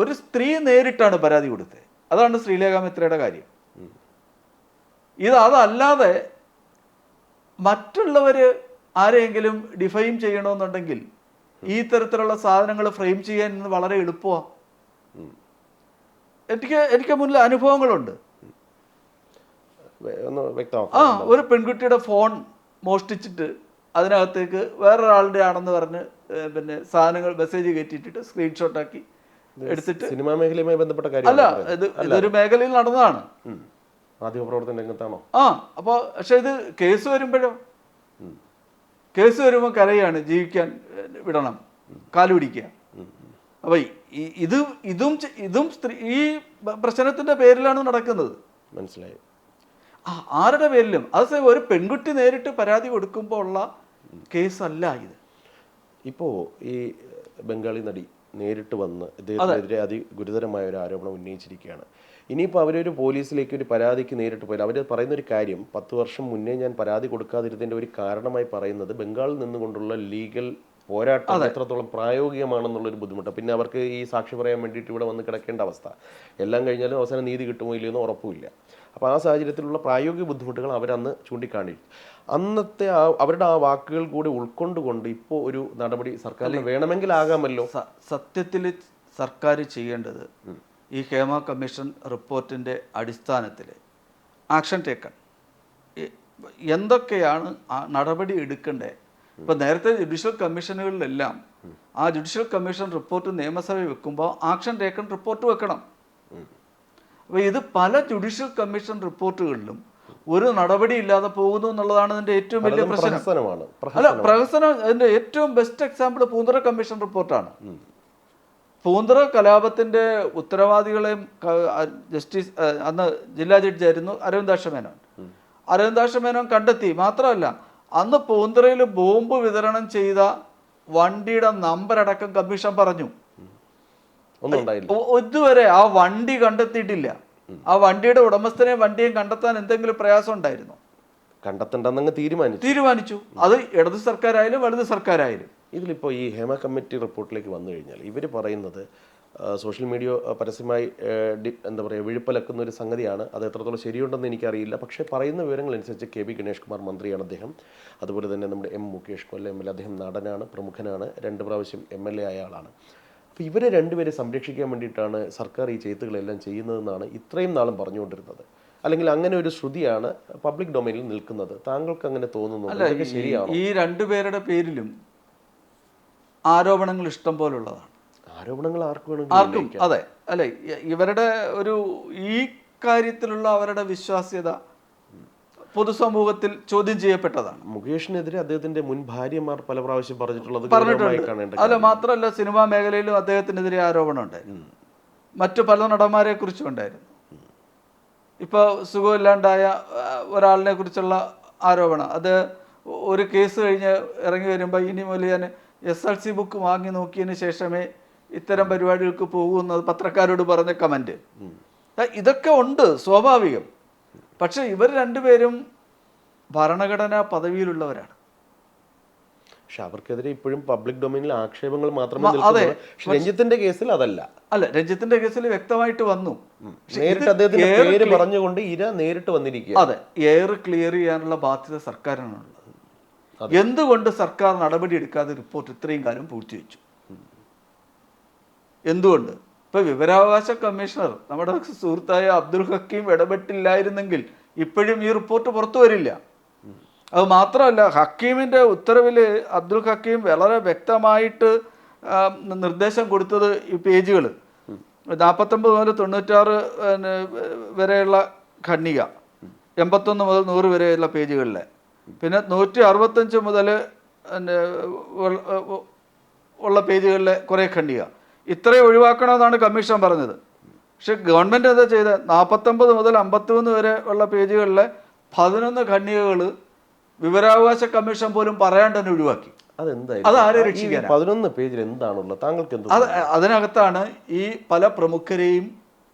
ഒരു സ്ത്രീ നേരിട്ടാണ് പരാതി കൊടുത്തത്. അതാണ് ശ്രീലേഖ മിത്രയുടെ കാര്യം. അതല്ലാതെ മറ്റുള്ളവര് ആരെയെങ്കിലും ഡിഫൈം ചെയ്യണമെന്നുണ്ടെങ്കിൽ ഈ തരത്തിലുള്ള സാധനങ്ങൾ ഫ്രെയിം ചെയ്യാൻ ഇന്ന് വളരെ എളുപ്പമാണ്. എനിക്ക് മുന്നിൽ അനുഭവങ്ങളുണ്ട്. ഒരു പെൺകുട്ടിയുടെ ഫോൺ മോഷ്ടിച്ചിട്ട് അതിനകത്തേക്ക് വേറൊരാളുടെ ആണെന്ന് പറഞ്ഞ് പിന്നെ സാധനങ്ങൾ മെസ്സേജ് കയറ്റിയിട്ടിട്ട് സ്ക്രീൻഷോട്ടാക്കി എടുത്തിട്ട് സിനിമാ മേഖലയുമായി ബന്ധപ്പെട്ട കാര്യം അല്ല, ഇതൊരു മേഖലയിൽ നടന്നതാണ്. മാധ്യമപ്രവർത്തന രംഗത്താണോ? അപ്പോൾ പക്ഷെ ഇത് കേസ് വരുമ്പോൾ കരയാണ്, ജീവിക്കാൻ വിടണം, കാലുപിടിക്കുക. അപ്പൊ ഇതും സ്ത്രീ ഈ പ്രശ്നത്തിന്റെ പേരിലാണ് നടക്കുന്നത്. മനസ്സിലായി. ആരുടെ പേരിലും. അതേസമയം ഒരു പെൺകുട്ടി നേരിട്ട് പരാതി കൊടുക്കുമ്പോൾ ഉള്ള കേസല്ല ഇത്. ഇപ്പോൾ ഈ ബംഗാളി നടി നേരിട്ട് വന്ന് ഇദ്ദേഹത്തിനെതിരെ അതിഗുരുതരമായ ഒരു ആരോപണം ഉന്നയിച്ചിരിക്കുകയാണ്. ഇനിയിപ്പോൾ അവരൊരു പോലീസിലേക്ക് ഒരു പരാതിക്ക് നേരിട്ട് പോയാൽ അവർ പറയുന്നൊരു കാര്യം, 10 വർഷം മുന്നേ ഞാൻ പരാതി കൊടുക്കാതിരുന്നതിൻ്റെ ഒരു കാരണമായി പറയുന്നത് ബംഗാളിൽ നിന്നുകൊണ്ടുള്ള ലീഗൽ പോരാട്ടം എത്രത്തോളം പ്രായോഗികമാണെന്നുള്ളൊരു ബുദ്ധിമുട്ട്. പിന്നെ അവർക്ക് ഈ സാക്ഷി പറയാൻ വേണ്ടിയിട്ട് ഇവിടെ വന്ന് കിടക്കേണ്ട അവസ്ഥ, എല്ലാം കഴിഞ്ഞാലും അവസാനം നീതി കിട്ടുമോ ഇല്ലയെന്ന് ഉറപ്പുമില്ല. അപ്പോൾ ആ സാഹചര്യത്തിലുള്ള പ്രായോഗിക ബുദ്ധിമുട്ടുകൾ അവരന്ന് ചൂണ്ടിക്കാണിച്ചു. അന്നത്തെ അവരുടെ ആ വാക്കുകൾ കൂടി ഉൾക്കൊണ്ടുകൊണ്ട് ഇപ്പോൾ ഒരു നടപടി സർക്കാരിന് വേണമെങ്കിൽ ആകാമല്ലോ. സത്യത്തിൽ സർക്കാർ ചെയ്യേണ്ടത് ഈ ഹേമ കമ്മീഷൻ റിപ്പോർട്ടിൻ്റെ അടിസ്ഥാനത്തിൽ ആക്ഷൻ ടേക്കൺ എന്തൊക്കെയാണ് നടപടി എടുക്കേണ്ടത്. ഇപ്പം നേരത്തെ ജുഡീഷ്യൽ കമ്മീഷനുകളിലെല്ലാം ആ ജുഡീഷ്യൽ കമ്മീഷൻ റിപ്പോർട്ട് നിയമസഭയിൽ വെക്കുമ്പോൾ ആക്ഷൻ ടേക്കൺ റിപ്പോർട്ട് വെക്കണം. അപ്പോൾ ഇത് പല ജുഡീഷ്യൽ കമ്മീഷൻ റിപ്പോർട്ടുകളിലും ഒരു നടപടി ഇല്ലാതെ പോകുന്നു എന്നുള്ളതാണ് ഇതിൻ്റെ ഏറ്റവും വലിയ പ്രശ്നം. പ്രഹസനം അതിൻ്റെ ഏറ്റവും ബെസ്റ്റ് എക്സാമ്പിൾ പൂന്തറ കമ്മീഷൻ റിപ്പോർട്ടാണ്. പൂന്തറ കലാപത്തിൻ്റെ ഉത്തരവാദികളെയും ജസ്റ്റിസ് അന്ന് ജില്ലാ ജഡ്ജിയായിരുന്നു അരവിന്ദാക്ഷ മേനോൻ കണ്ടെത്തി. മാത്രമല്ല അന്ന് പൂന്തറയിൽ ബോംബ് വിതരണം ചെയ്ത വണ്ടിയുടെ നമ്പരടക്കം കമ്മീഷൻ പറഞ്ഞു. ഇതുവരെ ആ വണ്ടി കണ്ടെത്തിയിട്ടില്ല. ആ വണ്ടിയുടെ ഉടമസ്ഥനെയും വണ്ടിയും കണ്ടെത്താൻ എന്തെങ്കിലും പ്രയാസം ഉണ്ടായിരുന്നു? കണ്ടെത്തണ്ടെന്നങ്ങ് തീരുമാനിച്ചു. അത് ഇടത് സർക്കാരായാലും വലത് സർക്കാരായാലും. ഇതിലിപ്പോൾ ഈ ഹേമ കമ്മിറ്റി റിപ്പോർട്ടിലേക്ക് വന്നു കഴിഞ്ഞാൽ ഇവർ പറയുന്നത് സോഷ്യൽ മീഡിയ പരസ്യമായി എന്താ പറയുക വിഴുപ്പലക്കുന്ന ഒരു സംഗതിയാണ്. അത് എത്രത്തോളം ശരിയുണ്ടെന്ന് എനിക്കറിയില്ല. പക്ഷേ പറയുന്ന വിവരങ്ങളനുസരിച്ച് KB ഗണേഷ് കുമാർ മന്ത്രിയാണ് അദ്ദേഹം. അതുപോലെ തന്നെ നമ്മുടെ മുകേഷ് കൊല്ലം MLA, അദ്ദേഹം നടനാണ്, പ്രമുഖനാണ്, 2 പ്രാവശ്യം MLA ആയ ആളാണ്. അപ്പോൾ ഇവരെ രണ്ടുപേരെ സംരക്ഷിക്കാൻ വേണ്ടിയിട്ടാണ് സർക്കാർ ഈ ചെയ്ത്തുകളെല്ലാം ചെയ്യുന്നതെന്നാണ് ഇത്രയും നാളും പറഞ്ഞുകൊണ്ടിരുന്നത്. അല്ലെങ്കിൽ അങ്ങനെ ഒരു ശ്രുതിയാണ് പബ്ലിക് ഡൊമൈനിൽ നിൽക്കുന്നത്. താങ്കൾക്ക് അങ്ങനെ തോന്നുന്നു? ശരിയാണ്. ഈ രണ്ടുപേരുടെ പേരിലും ആരോപണങ്ങൾ ഇഷ്ടം പോലുള്ളതാണ്. ആരോപണങ്ങൾ ആർക്കും അതെ, അല്ലെ, ഇവരുടെ ഒരു ഈ കാര്യത്തിലുള്ള അവരുടെ വിശ്വാസ്യത പൊതുസമൂഹത്തിൽ ചോദ്യം ചെയ്യപ്പെട്ടതാണ്. മുകേഷിനെതിരെ അദ്ദേഹത്തിന്റെ മുൻ ഭാര്യമാർ പല പ്രാവശ്യം പറഞ്ഞിട്ടുണ്ട്. അല്ല, മാത്രമല്ല സിനിമാ മേഖലയിലും അദ്ദേഹത്തിനെതിരെ ആരോപണം ഉണ്ടായിരുന്നു. മറ്റു പല നടന്മാരെ കുറിച്ചും ഉണ്ടായിരുന്നു. ഇപ്പോൾ സുഖമില്ലാണ്ടായ ഒരാളിനെ കുറിച്ചുള്ള ആരോപണം, അത് ഒരു കേസ് കഴിഞ്ഞ് ഇറങ്ങി വരുമ്പോൾ ഇനി മുതൽ ഞാൻ SLC ബുക്ക് വാങ്ങി നോക്കിയതിന് ശേഷമേ ഇത്തരം പരിപാടികൾക്ക് പോകുന്നത് പത്രക്കാരോട് പറഞ്ഞ കമൻറ്റ്. ഇതൊക്കെ ഉണ്ട്, സ്വാഭാവികം. പക്ഷെ ഇവർ രണ്ടുപേരും ഭരണഘടനാ പദവിയിലുള്ളവരാണ്. പക്ഷെ അവർക്കെതിരെ ഇപ്പോഴും പബ്ലിക് ഡൊമൈനിൽ ആക്ഷേപങ്ങൾ മാത്രമേ. അതെ, രഞ്ജിത്തിന്റെ കേസിൽ അതല്ല. അല്ല, രഞ്ജിത്തിന്റെ കേസിൽ വ്യക്തമായിട്ട് വന്നു. പറഞ്ഞുകൊണ്ട് ഇര നേരിട്ട് വന്നിരിക്കുക. അതെ, എയർ ക്ലിയർ ചെയ്യാനുള്ള ബാധ്യത സർക്കാരിനാണുള്ളത്. എന്തുകൊണ്ട് സർക്കാർ നടപടി എടുക്കാതെ റിപ്പോർട്ട് ഇത്രയും കാലം പൂഴ്ത്തിവെച്ചു? എന്തുകൊണ്ട്? ഇപ്പൊ ഇപ്പോൾ വിവരാവകാശ കമ്മീഷണർ നമ്മുടെ സുഹൃത്തായ അബ്ദുൽ ഹക്കീം ഇടപെട്ടില്ലായിരുന്നെങ്കിൽ ഇപ്പോഴും ഈ റിപ്പോർട്ട് പുറത്തു വരില്ല. അത് മാത്രമല്ല, ഹക്കീമിൻ്റെ ഉത്തരവിൽ അബ്ദുൽ ഹക്കീം വളരെ വ്യക്തമായിട്ട് നിർദ്ദേശം കൊടുത്തത് ഈ പേജുകൾ 49 മുതൽ 96 വരെയുള്ള ഖണ്ഡിക, 81 മുതൽ 100 വരെയുള്ള പേജുകളിലെ, പിന്നെ 165 മുതൽ ഉള്ള പേജുകളിലെ കുറേ ഖണ്ഡിക, ഇത്രയും ഒഴിവാക്കണമെന്നാണ് കമ്മീഷൻ പറഞ്ഞത്. പക്ഷെ ഗവൺമെൻറ് എന്താ ചെയ്തത്? 49 മുതൽ 53 വരെ ഉള്ള പേജുകളിലെ 11 ഖണ്ഡികകൾ വിവരാവകാശ കമ്മീഷൻ പോലും പറയാണ്ട് തന്നെ ഒഴിവാക്കി. അത് ആരെ രക്ഷിക്കാൻ? 11 പേജിൽ എന്താണുള്ളത്? താങ്കൾക്ക് എന്ത്? അതിനകത്താണ് ഈ പല പ്രമുഖരെയും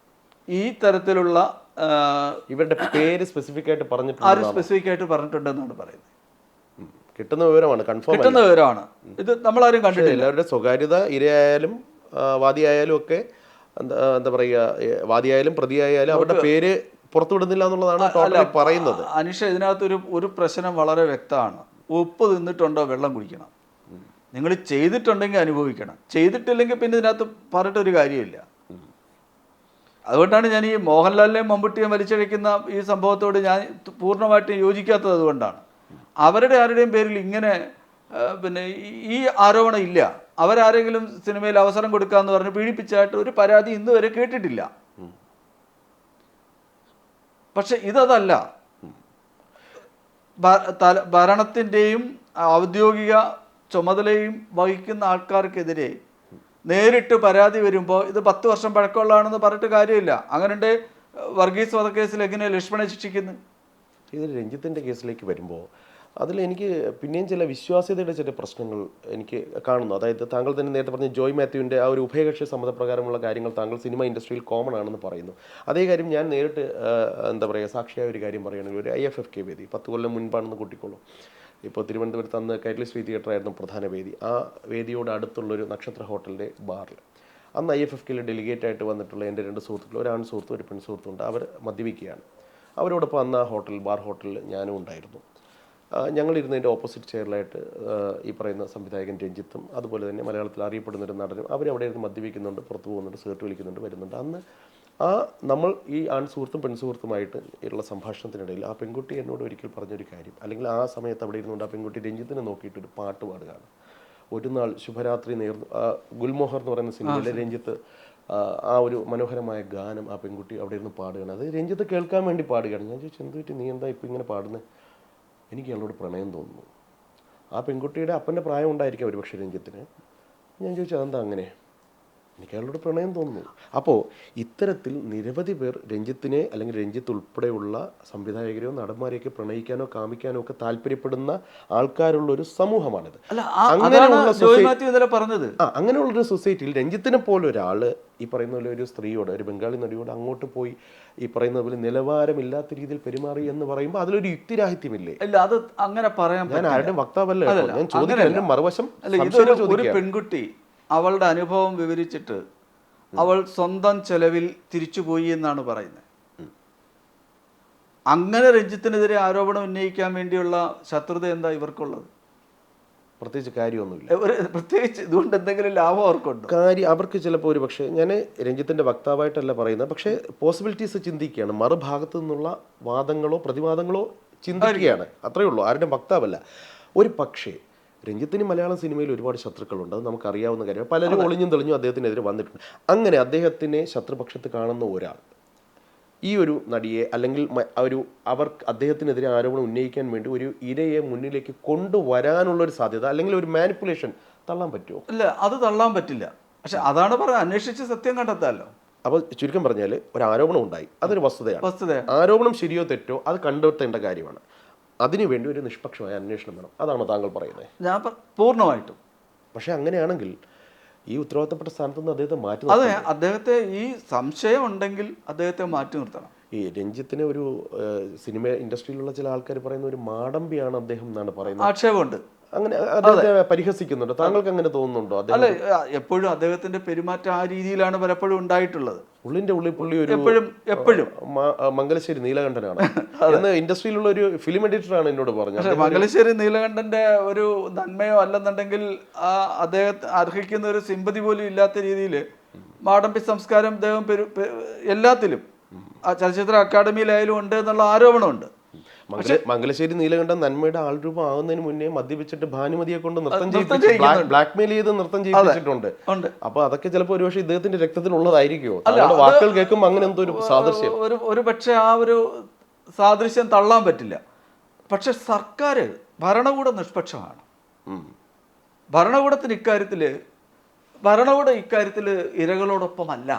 ഈ തരത്തിലുള്ള ഇവരുടെ പേര് സ്പെസിഫിക് ആയിട്ട് പറഞ്ഞിട്ടുണ്ടെന്നാണ് പറയുന്നത്. കിട്ടുന്ന വിവരമാണ്, കൺഫേം കിട്ടുന്ന വിവരമാണ്. ഇത് നമ്മളാരും കണ്ടിട്ടില്ല. എല്ലാവരുടെ സ്വകാര്യത, ഇരയായാലും വാദിയായാലും ഒക്കെ എന്താ പറയുക, വാദിയായാലും പ്രതിയായാലും അവരുടെ പേര് പുറത്തുവിടുന്നില്ല എന്നുള്ളതാണ് പറയുന്നത്. അനീഷ, ഇതിനകത്ത് ഒരു പ്രശ്നം വളരെ വ്യക്തമാണ്. ഉപ്പ് തിന്നിട്ടുണ്ടോ വെള്ളം കുടിക്കണം. നിങ്ങൾ ചെയ്തിട്ടുണ്ടെങ്കിൽ അനുഭവിക്കണം, ചെയ്തിട്ടില്ലെങ്കിൽ പിന്നെ ഇതിനകത്ത് പറഞ്ഞിട്ടൊരു കാര്യമില്ല. അതുകൊണ്ടാണ് ഞാൻ ഈ മോഹൻലാലിനെയും മമ്മൂട്ടിയെയും വലിച്ചഴിക്കുന്ന ഈ സംഭവത്തോട് ഞാൻ പൂർണ്ണമായിട്ടും യോജിക്കാത്തത്. അതുകൊണ്ടാണ് അവരുടെ ആരുടെയും പേരിൽ ഇങ്ങനെ പിന്നെ ഈ ആരോപണം ഇല്ല. അവരാരെങ്കിലും സിനിമയിൽ അവസരം കൊടുക്കാമെന്ന് പറഞ്ഞ് പീഡിപ്പിച്ചായിട്ട് ഒരു പരാതി ഇന്ന് വരെ കേട്ടിട്ടില്ല. പക്ഷെ ഇതല്ല, ഭരണത്തിൻ്റെയും ഔദ്യോഗിക ചുമതലയും വഹിക്കുന്ന ആൾക്കാർക്കെതിരെ നേരിട്ട് പരാതി വരുമ്പോൾ ഇത് 10 വർഷം പഴക്കമുള്ളതാണെന്ന് പറഞ്ഞിട്ട് കാര്യമില്ല. അങ്ങനെയുണ്ട് വർഗീസ് വധക്കേസിൽ എങ്ങനെ ലക്ഷ്മണനെ ശിക്ഷിക്കുന്നത്? ഇതിൽ രഞ്ജിത്തിൻ്റെ കേസിലേക്ക് വരുമ്പോൾ അതിൽ എനിക്ക് പിന്നെയും ചില വിശ്വാസ്യതയുടെ ചില പ്രശ്നങ്ങൾ എനിക്ക് കാണുന്നു. അതായത് താങ്കൾ തന്നെ നേരത്തെ പറഞ്ഞ ജോയ് മാത്യുവിൻ്റെ ആ ഒരു ഉഭയകക്ഷി സമ്മതപ്രകാരമുള്ള കാര്യങ്ങൾ താങ്കൾ സിനിമ ഇൻഡസ്ട്രിയിൽ കോമൺ ആണെന്ന് പറയുന്നു. അതേ കാര്യം ഞാൻ നേരിട്ട് എന്താ പറയുക സാക്ഷിയായ ഒരു കാര്യം പറയുകയാണെങ്കിൽ ഒരു IFFK വേദി 10 കൊല്ലം മുൻപാണെന്ന് കൂട്ടിക്കോളൂ. ഇപ്പോൾ തിരുവനന്തപുരത്ത് അന്ന് കൈറ്റ്ലി ശ്രീ തിയേറ്റർ ആയിരുന്നു പ്രധാന വേദി. ആ വേദിയോട് അടുത്തുള്ളൊരു നക്ഷത്ര ഹോട്ടലിൻ്റെ ബാറിൽ അന്ന് IFFKയിൽ ഡെലിഗേറ്റ് ആയിട്ട് വന്നിട്ടുള്ള എൻ്റെ 2 സുഹൃത്തുക്കൾ, ഒരു ആൺ സുഹൃത്തും ഒരു പെൺ സുഹൃത്തുണ്ട്. അവർ മദ്യപിക്കുകയാണ്. അവരോടൊപ്പം അന്ന് ആ ബാർ ഹോട്ടലിൽ ഞാനും ഉണ്ടായിരുന്നു. ഞങ്ങളിരുന്നതിൻ്റെ ഓപ്പോസിറ്റ് ചെയറിലായിട്ട് ഈ പറയുന്ന സംവിധായകൻ രഞ്ജിത്തും അതുപോലെ തന്നെ മലയാളത്തിൽ അറിയപ്പെടുന്നൊരു നടനും അവരവിടെ ഇരുന്ന് മദ്യപിക്കുന്നുണ്ട്, പുറത്തു പോകുന്നുണ്ട്, സിഗരറ്റ് വലിക്കുന്നുണ്ട്, വരുന്നുണ്ട്. അന്ന് നമ്മൾ ഈ ആൺ സുഹൃത്തും പെൺസുഹൃത്തുമായിട്ട് ഉള്ള സംഭാഷണത്തിനിടയിൽ ആ പെൺകുട്ടി എന്നോട് ഒരിക്കൽ പറഞ്ഞൊരു കാര്യം, അല്ലെങ്കിൽ ആ സമയത്ത് അവിടെ ഇരുന്നുകൊണ്ട് ആ പെൺകുട്ടി രഞ്ജിത്തിനെ നോക്കിയിട്ടൊരു പാട്ട് പാടുകയാണ്. ഒരു നാൾ ശുഭരാത്രി നേർന്നു, ഗുൽമോഹർ എന്ന് പറയുന്ന സിനിമയിലെ രഞ്ജിത്ത് ആ ഒരു മനോഹരമായ ഗാനം ആ പെൺകുട്ടി അവിടെ ഇരുന്ന് പാടുകയാണ്. അത് രഞ്ജിത്ത് കേൾക്കാൻ വേണ്ടി പാടുകയാണ്. ഞാൻ ചോദിച്ചു, എന്ത് പറ്റി, നീ എന്താ ഇപ്പോൾ ഇങ്ങനെ പാടുന്നത്? എനിക്ക് അയാളോട് പ്രണയം തോന്നുന്നു. ആ പെൺകുട്ടിയുടെ അപ്പൻ്റെ പ്രായം ഉണ്ടായിരിക്കും ഒരുപക്ഷെ രഞ്ജിത്തിന്. ഞാൻ ചോദിച്ചു, അതെന്താ അങ്ങനെ? എനിക്ക് അയാളോട് പ്രണയം തോന്നുന്നു. അപ്പോൾ ഇത്തരത്തിൽ നിരവധി പേർ രഞ്ജിത്തിനെ അല്ലെങ്കിൽ രഞ്ജിത്ത് ഉൾപ്പെടെയുള്ള സംവിധായകരെയോ നടന്മാരെയൊക്കെ പ്രണയിക്കാനോ കാമിക്കാനോ ഒക്കെ താല്പര്യപ്പെടുന്ന ആൾക്കാരുള്ളൊരു സമൂഹമാണിത്. അങ്ങനെയുള്ളൊരു സൊസൈറ്റിയിൽ രഞ്ജിത്തിനെ പോലെ ഒരാൾ ഈ പറയുന്ന പോലെ ഒരു സ്ത്രീയോട്, ഒരു ബംഗാളി നടിയോട് അങ്ങോട്ട് പോയി ഈ പറയുന്ന പോലെ നിലവാരമില്ലാത്ത രീതിയിൽ പെരുമാറി എന്ന് പറയുമ്പോൾ അതിലൊരു യുക്തിരാഹിത്യമില്ലേ? അല്ല, അത് അങ്ങനെ പറയാൻ ഞാൻ ആരുടെയും വക്താവല്ല. ഞാൻ ചോദിക്കാൻ മറുവശം, ഒരു പെൺകുട്ടി അവളുടെ അനുഭവം വിവരിച്ചിട്ട് അവൾ സ്വന്തം ചെലവിൽ തിരിച്ചുപോയി എന്നാണ് പറയുന്നത്. അങ്ങനെ രഞ്ജിത്തിനെതിരെ ആരോപണം ഉന്നയിക്കാൻ വേണ്ടിയുള്ള ശത്രുത എന്താ ഇവർക്കുള്ളത്? പ്രത്യേകിച്ച് കാര്യമൊന്നുമില്ല. പ്രത്യേകിച്ച് ഇതുകൊണ്ട് എന്തെങ്കിലും ലാഭം അവർക്കുണ്ട്? കാര്യം അവർക്ക് ചിലപ്പോൾ ഒരു പക്ഷേ, ഞാൻ രഞ്ജിത്തിൻ്റെ വക്താവായിട്ടല്ല പറയുന്നത്, പക്ഷേ പോസിബിലിറ്റീസ് ചിന്തിക്കുകയാണ്, മറുഭാഗത്തു നിന്നുള്ള വാദങ്ങളോ പ്രതിവാദങ്ങളോ ചിന്തിക്കുകയാണ്, അത്രയേ ഉള്ളൂ. ആരുടെയും വക്താവല്ല. ഒരു പക്ഷേ രഞ്ജിത്തിന് മലയാളം സിനിമയിൽ ഒരുപാട് ശത്രുക്കളുണ്ട്, അത് നമുക്കറിയാവുന്ന കാര്യമാണ്. പലരും ഒളിഞ്ഞും തെളിഞ്ഞും അദ്ദേഹത്തിനെതിരെ വന്നിട്ടുണ്ട്. അങ്ങനെ അദ്ദേഹത്തിനെ ശത്രുപക്ഷത്ത് കാണുന്ന ഒരാൾ ഈ ഒരു നടിയെ അല്ലെങ്കിൽ അദ്ദേഹത്തിനെതിരെ ആരോപണം ഉന്നയിക്കാൻ വേണ്ടി ഒരു ഇരയെ മുന്നിലേക്ക് കൊണ്ടുവരാനുള്ളൊരു സാധ്യത അല്ലെങ്കിൽ ഒരു മാനിപ്പുലേഷൻ തള്ളാൻ പറ്റുമോ? ഇല്ല, അത് തള്ളാൻ പറ്റില്ല. പക്ഷെ അതാണ് പറയുന്നത്, അന്വേഷിച്ച് സത്യം കണ്ടെത്താമല്ലോ. അപ്പോൾ ചുരുക്കം പറഞ്ഞാൽ ഒരു ആരോപണം ഉണ്ടായി, അതൊരു വസ്തുതയാണ്. ആരോപണം ശരിയോ തെറ്റോ അത് കണ്ടെത്തേണ്ട കാര്യമാണ്. അതിനുവേണ്ടി ഒരു നിഷ്പക്ഷമായ അന്വേഷണം വേണം. അതാണോ താങ്കൾ പറയുന്നത്? ഞാൻ പൂർണ്ണമായിട്ടും. പക്ഷെ അങ്ങനെയാണെങ്കിൽ ഈ ഉത്തരവാദിത്തപ്പെട്ട സ്ഥാനത്ത് നിന്ന് അദ്ദേഹത്തെ മാറ്റി അതെ, അദ്ദേഹത്തെ ഈ സംശയം ഉണ്ടെങ്കിൽ അദ്ദേഹത്തെ മാറ്റി നിർത്തണം. ഈ രഞ്ജിത്തിന് ഒരു സിനിമ ഇൻഡസ്ട്രിയിലുള്ള ചില ആൾക്കാർ പറയുന്ന ഒരു മാടമ്പിയാണ് അദ്ദേഹം എന്നാണ് പറയുന്നത്. ആക്ഷേപമുണ്ട്. അങ്ങനെ അദ്ദേഹത്തെ പരിഹസിക്കുന്നുണ്ട്. താങ്കൾക്ക് അങ്ങനെ തോന്നുന്നുണ്ടോ? അല്ല, എപ്പോഴും അദ്ദേഹത്തിന്റെ പെരുമാറ്റം ആ രീതിയിലാണ് പലപ്പോഴും ഉണ്ടായിട്ടുള്ളത്. ഉള്ളിന്റെ ഉള്ളിൽ പുള്ളി ഒരു എപ്പോഴും മംഗലശ്ശേരി നീലകണ്ഠനാണ് എന്ന് ഇൻഡസ്ട്രിയിലുള്ള ഒരു ഫിലിം എഡിറ്ററാണ് എന്നോട് പറഞ്ഞത്. മംഗലശ്ശേരി നീലകണ്ഠന്റെ ഒരു നന്മയോ അല്ലെന്നുണ്ടെങ്കിൽ അദ്ദേഹത്തെ അർഹിക്കുന്ന ഒരു സിമ്പതി പോലും ഇല്ലാത്ത രീതിയിൽ മാടമ്പി സംസ്കാരം അദ്ദേഹം എല്ലാത്തിലും ആ ചലച്ചിത്ര അക്കാദമിയിലായാലും ഉണ്ട് എന്നുള്ള ആരോപണമുണ്ട്. മംഗലശ്ശേരി നീലകണ്ഠൻ നന്മയുടെ ആൾരൂപം ആവുന്നതിന് മുന്നേ മദ്യപിച്ചിട്ട് ഭാനുമതിയെ കൊണ്ട് നൃത്തം ചെയ്യിപ്പിച്ചു, ബ്ലാക്ക്മെയിൽ ചെയ്ത് നൃത്തം ചെയ്യിപ്പിച്ചിട്ടുണ്ട്. അപ്പൊ അതൊക്കെ ചിലപ്പോൾ ഒരുപക്ഷെ ഇദ്ദേഹത്തിന്റെ രക്തത്തിലുള്ളതായിരിക്കുമോ? വാക്കുകൾ കേൾക്കുമ്പോൾ അങ്ങനെ എന്തോ ഒരു സാദൃശ്യം, ഒരു പക്ഷേ ആ ഒരു സാദൃശ്യം തള്ളാൻ പറ്റില്ല. പക്ഷെ സർക്കാർ ഭരണകൂടം നിഷ്പക്ഷമാണ്. ഭരണകൂടം ഇക്കാര്യത്തിൽ ഇരകളോടൊപ്പമല്ല.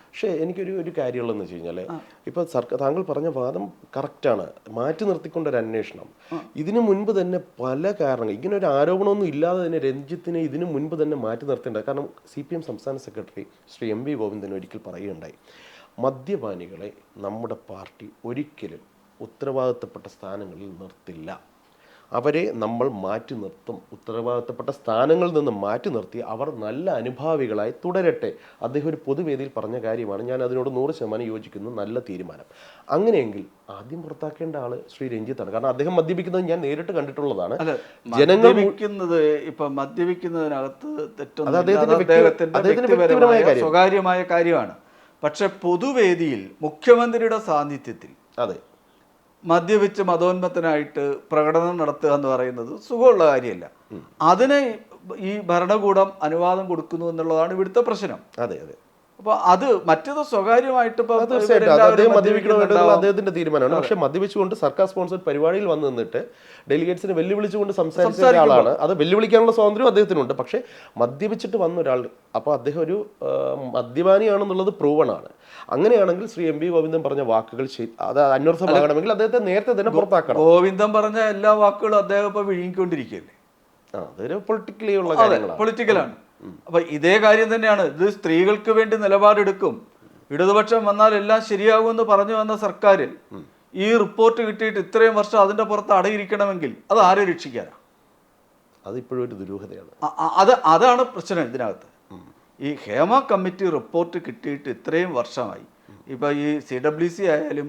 പക്ഷേ എനിക്കൊരു കാര്യമുള്ളതെന്ന് വെച്ച് കഴിഞ്ഞാൽ, ഇപ്പോൾ താങ്കൾ പറഞ്ഞ വാദം കറക്റ്റാണ്. മാറ്റി നിർത്തിക്കൊണ്ടൊരു അന്വേഷണം. ഇതിനു മുൻപ് തന്നെ പല കാരണങ്ങൾ, ഇങ്ങനെ ഒരു ആരോപണമൊന്നും ഇല്ലാതെ തന്നെ രഞ്ജിത്തിനെ ഇതിനു മുൻപ് തന്നെ മാറ്റി നിർത്തേണ്ടത്. കാരണം CPM സംസ്ഥാന സെക്രട്ടറി ശ്രീ MV ഗോവിന്ദൻ ഒരിക്കൽ പറയുകയുണ്ടായി, മദ്യപാനികളെ നമ്മുടെ പാർട്ടി ഒരിക്കലും ഉത്തരവാദിത്തപ്പെട്ട സ്ഥാനങ്ങളിൽ നിർത്തില്ല, അവരെ നമ്മൾ മാറ്റി നിർത്തും, ഉത്തരവാദിത്തപ്പെട്ട സ്ഥാനങ്ങളിൽ നിന്ന് മാറ്റി നിർത്തി അവർ നല്ല അനുഭാവികളായി തുടരട്ടെ. അദ്ദേഹം ഒരു പൊതുവേദിയിൽ പറഞ്ഞ കാര്യമാണ്. ഞാൻ അതിനോട് 100% യോജിക്കുന്നു. നല്ല തീരുമാനം. അങ്ങനെയെങ്കിൽ ആദ്യം പുറത്താക്കേണ്ട ആള് ശ്രീ രഞ്ജിത്താണ്. കാരണം അദ്ദേഹം മദ്യപിക്കുന്നത് ഞാൻ നേരിട്ട് കണ്ടിട്ടുള്ളതാണ്. ജനങ്ങൾ മദ്യപിക്കുന്നതിനകത്ത് തെറ്റൊന്നും സ്വകാര്യമായ കാര്യമാണ്. പക്ഷെ പൊതുവേദിയിൽ മുഖ്യമന്ത്രിയുടെ സാന്നിധ്യത്തിൽ മദ്യപിച്ച് മതോന്മത്തനായിട്ട് പ്രകടനം നടത്തുക എന്ന് പറയുന്നത് സുഖമുള്ള കാര്യമല്ല. അതിന് ഈ ഭരണകൂടം അനുവാദം കൊടുക്കുന്നു എന്നുള്ളതാണ് ഇവിടുത്തെ പ്രശ്നം. അപ്പൊ അത് മറ്റേത് സ്വകാര്യമായിട്ട് അദ്ദേഹത്തിന്റെ തീരുമാനമാണ്. പക്ഷെ മദ്യപിച്ചുകൊണ്ട് സർക്കാർ സ്പോൺസർഡ് പരിപാടിയിൽ വന്ന് നിന്നിട്ട് ഡെലിഗേറ്റ്സിനെ വെല്ലുവിളിച്ചുകൊണ്ട് സംസാരിച്ച ആളാണ്. അത് വെല്ലുവിളിക്കാനുള്ള സ്വാതന്ത്ര്യം അദ്ദേഹത്തിനുണ്ട്. പക്ഷെ മദ്യപിച്ചിട്ട് വന്ന ഒരാൾ, അപ്പോൾ അദ്ദേഹം ഒരു മദ്യപാനിയാണെന്നുള്ളത് പ്രൂവണാണ്. അങ്ങനെയാണെങ്കിൽ ശ്രീ MV ഗോവിന്ദൻ പറഞ്ഞ വാക്കുകൾ അത് അന്വർത്ഥമാകണമെങ്കിൽ അദ്ദേഹത്തെ നേരത്തെ തന്നെ പുറത്താക്കണം. ഗോവിന്ദൻ പറഞ്ഞ എല്ലാ വാക്കുകളും അദ്ദേഹം ഇപ്പൊ വിഴുങ്ങിക്കൊണ്ടിരിക്കുകയല്ലേ. അതൊരു പൊളിറ്റിക്കലി ഉള്ള കാര്യങ്ങളാണ്, പൊളിറ്റിക്കലാണ്. അപ്പൊ ഇതേ കാര്യം തന്നെയാണ്. ഇത് സ്ത്രീകൾക്ക് വേണ്ടി നിലപാടെടുക്കും, ഇടതുപക്ഷം വന്നാൽ എല്ലാം ശരിയാകുമെന്ന് പറഞ്ഞു വന്ന സർക്കാർ ഈ റിപ്പോർട്ട് കിട്ടിയിട്ട് ഇത്രയും വർഷം അതിന്റെ പുറത്ത് അടയിരിക്കണമെങ്കിൽ അത് ആരെ രക്ഷിക്കാനാ? അതിപ്പോഴും ഒരു ദുരൂഹതയാണ്. അതാണ് പ്രശ്നം ഇതിനകത്ത്. ഈ ഹേമ കമ്മിറ്റി റിപ്പോർട്ട് കിട്ടിയിട്ട് ഇത്രയും വർഷമായി. ഇപ്പൊ ഈ CWC ആയാലും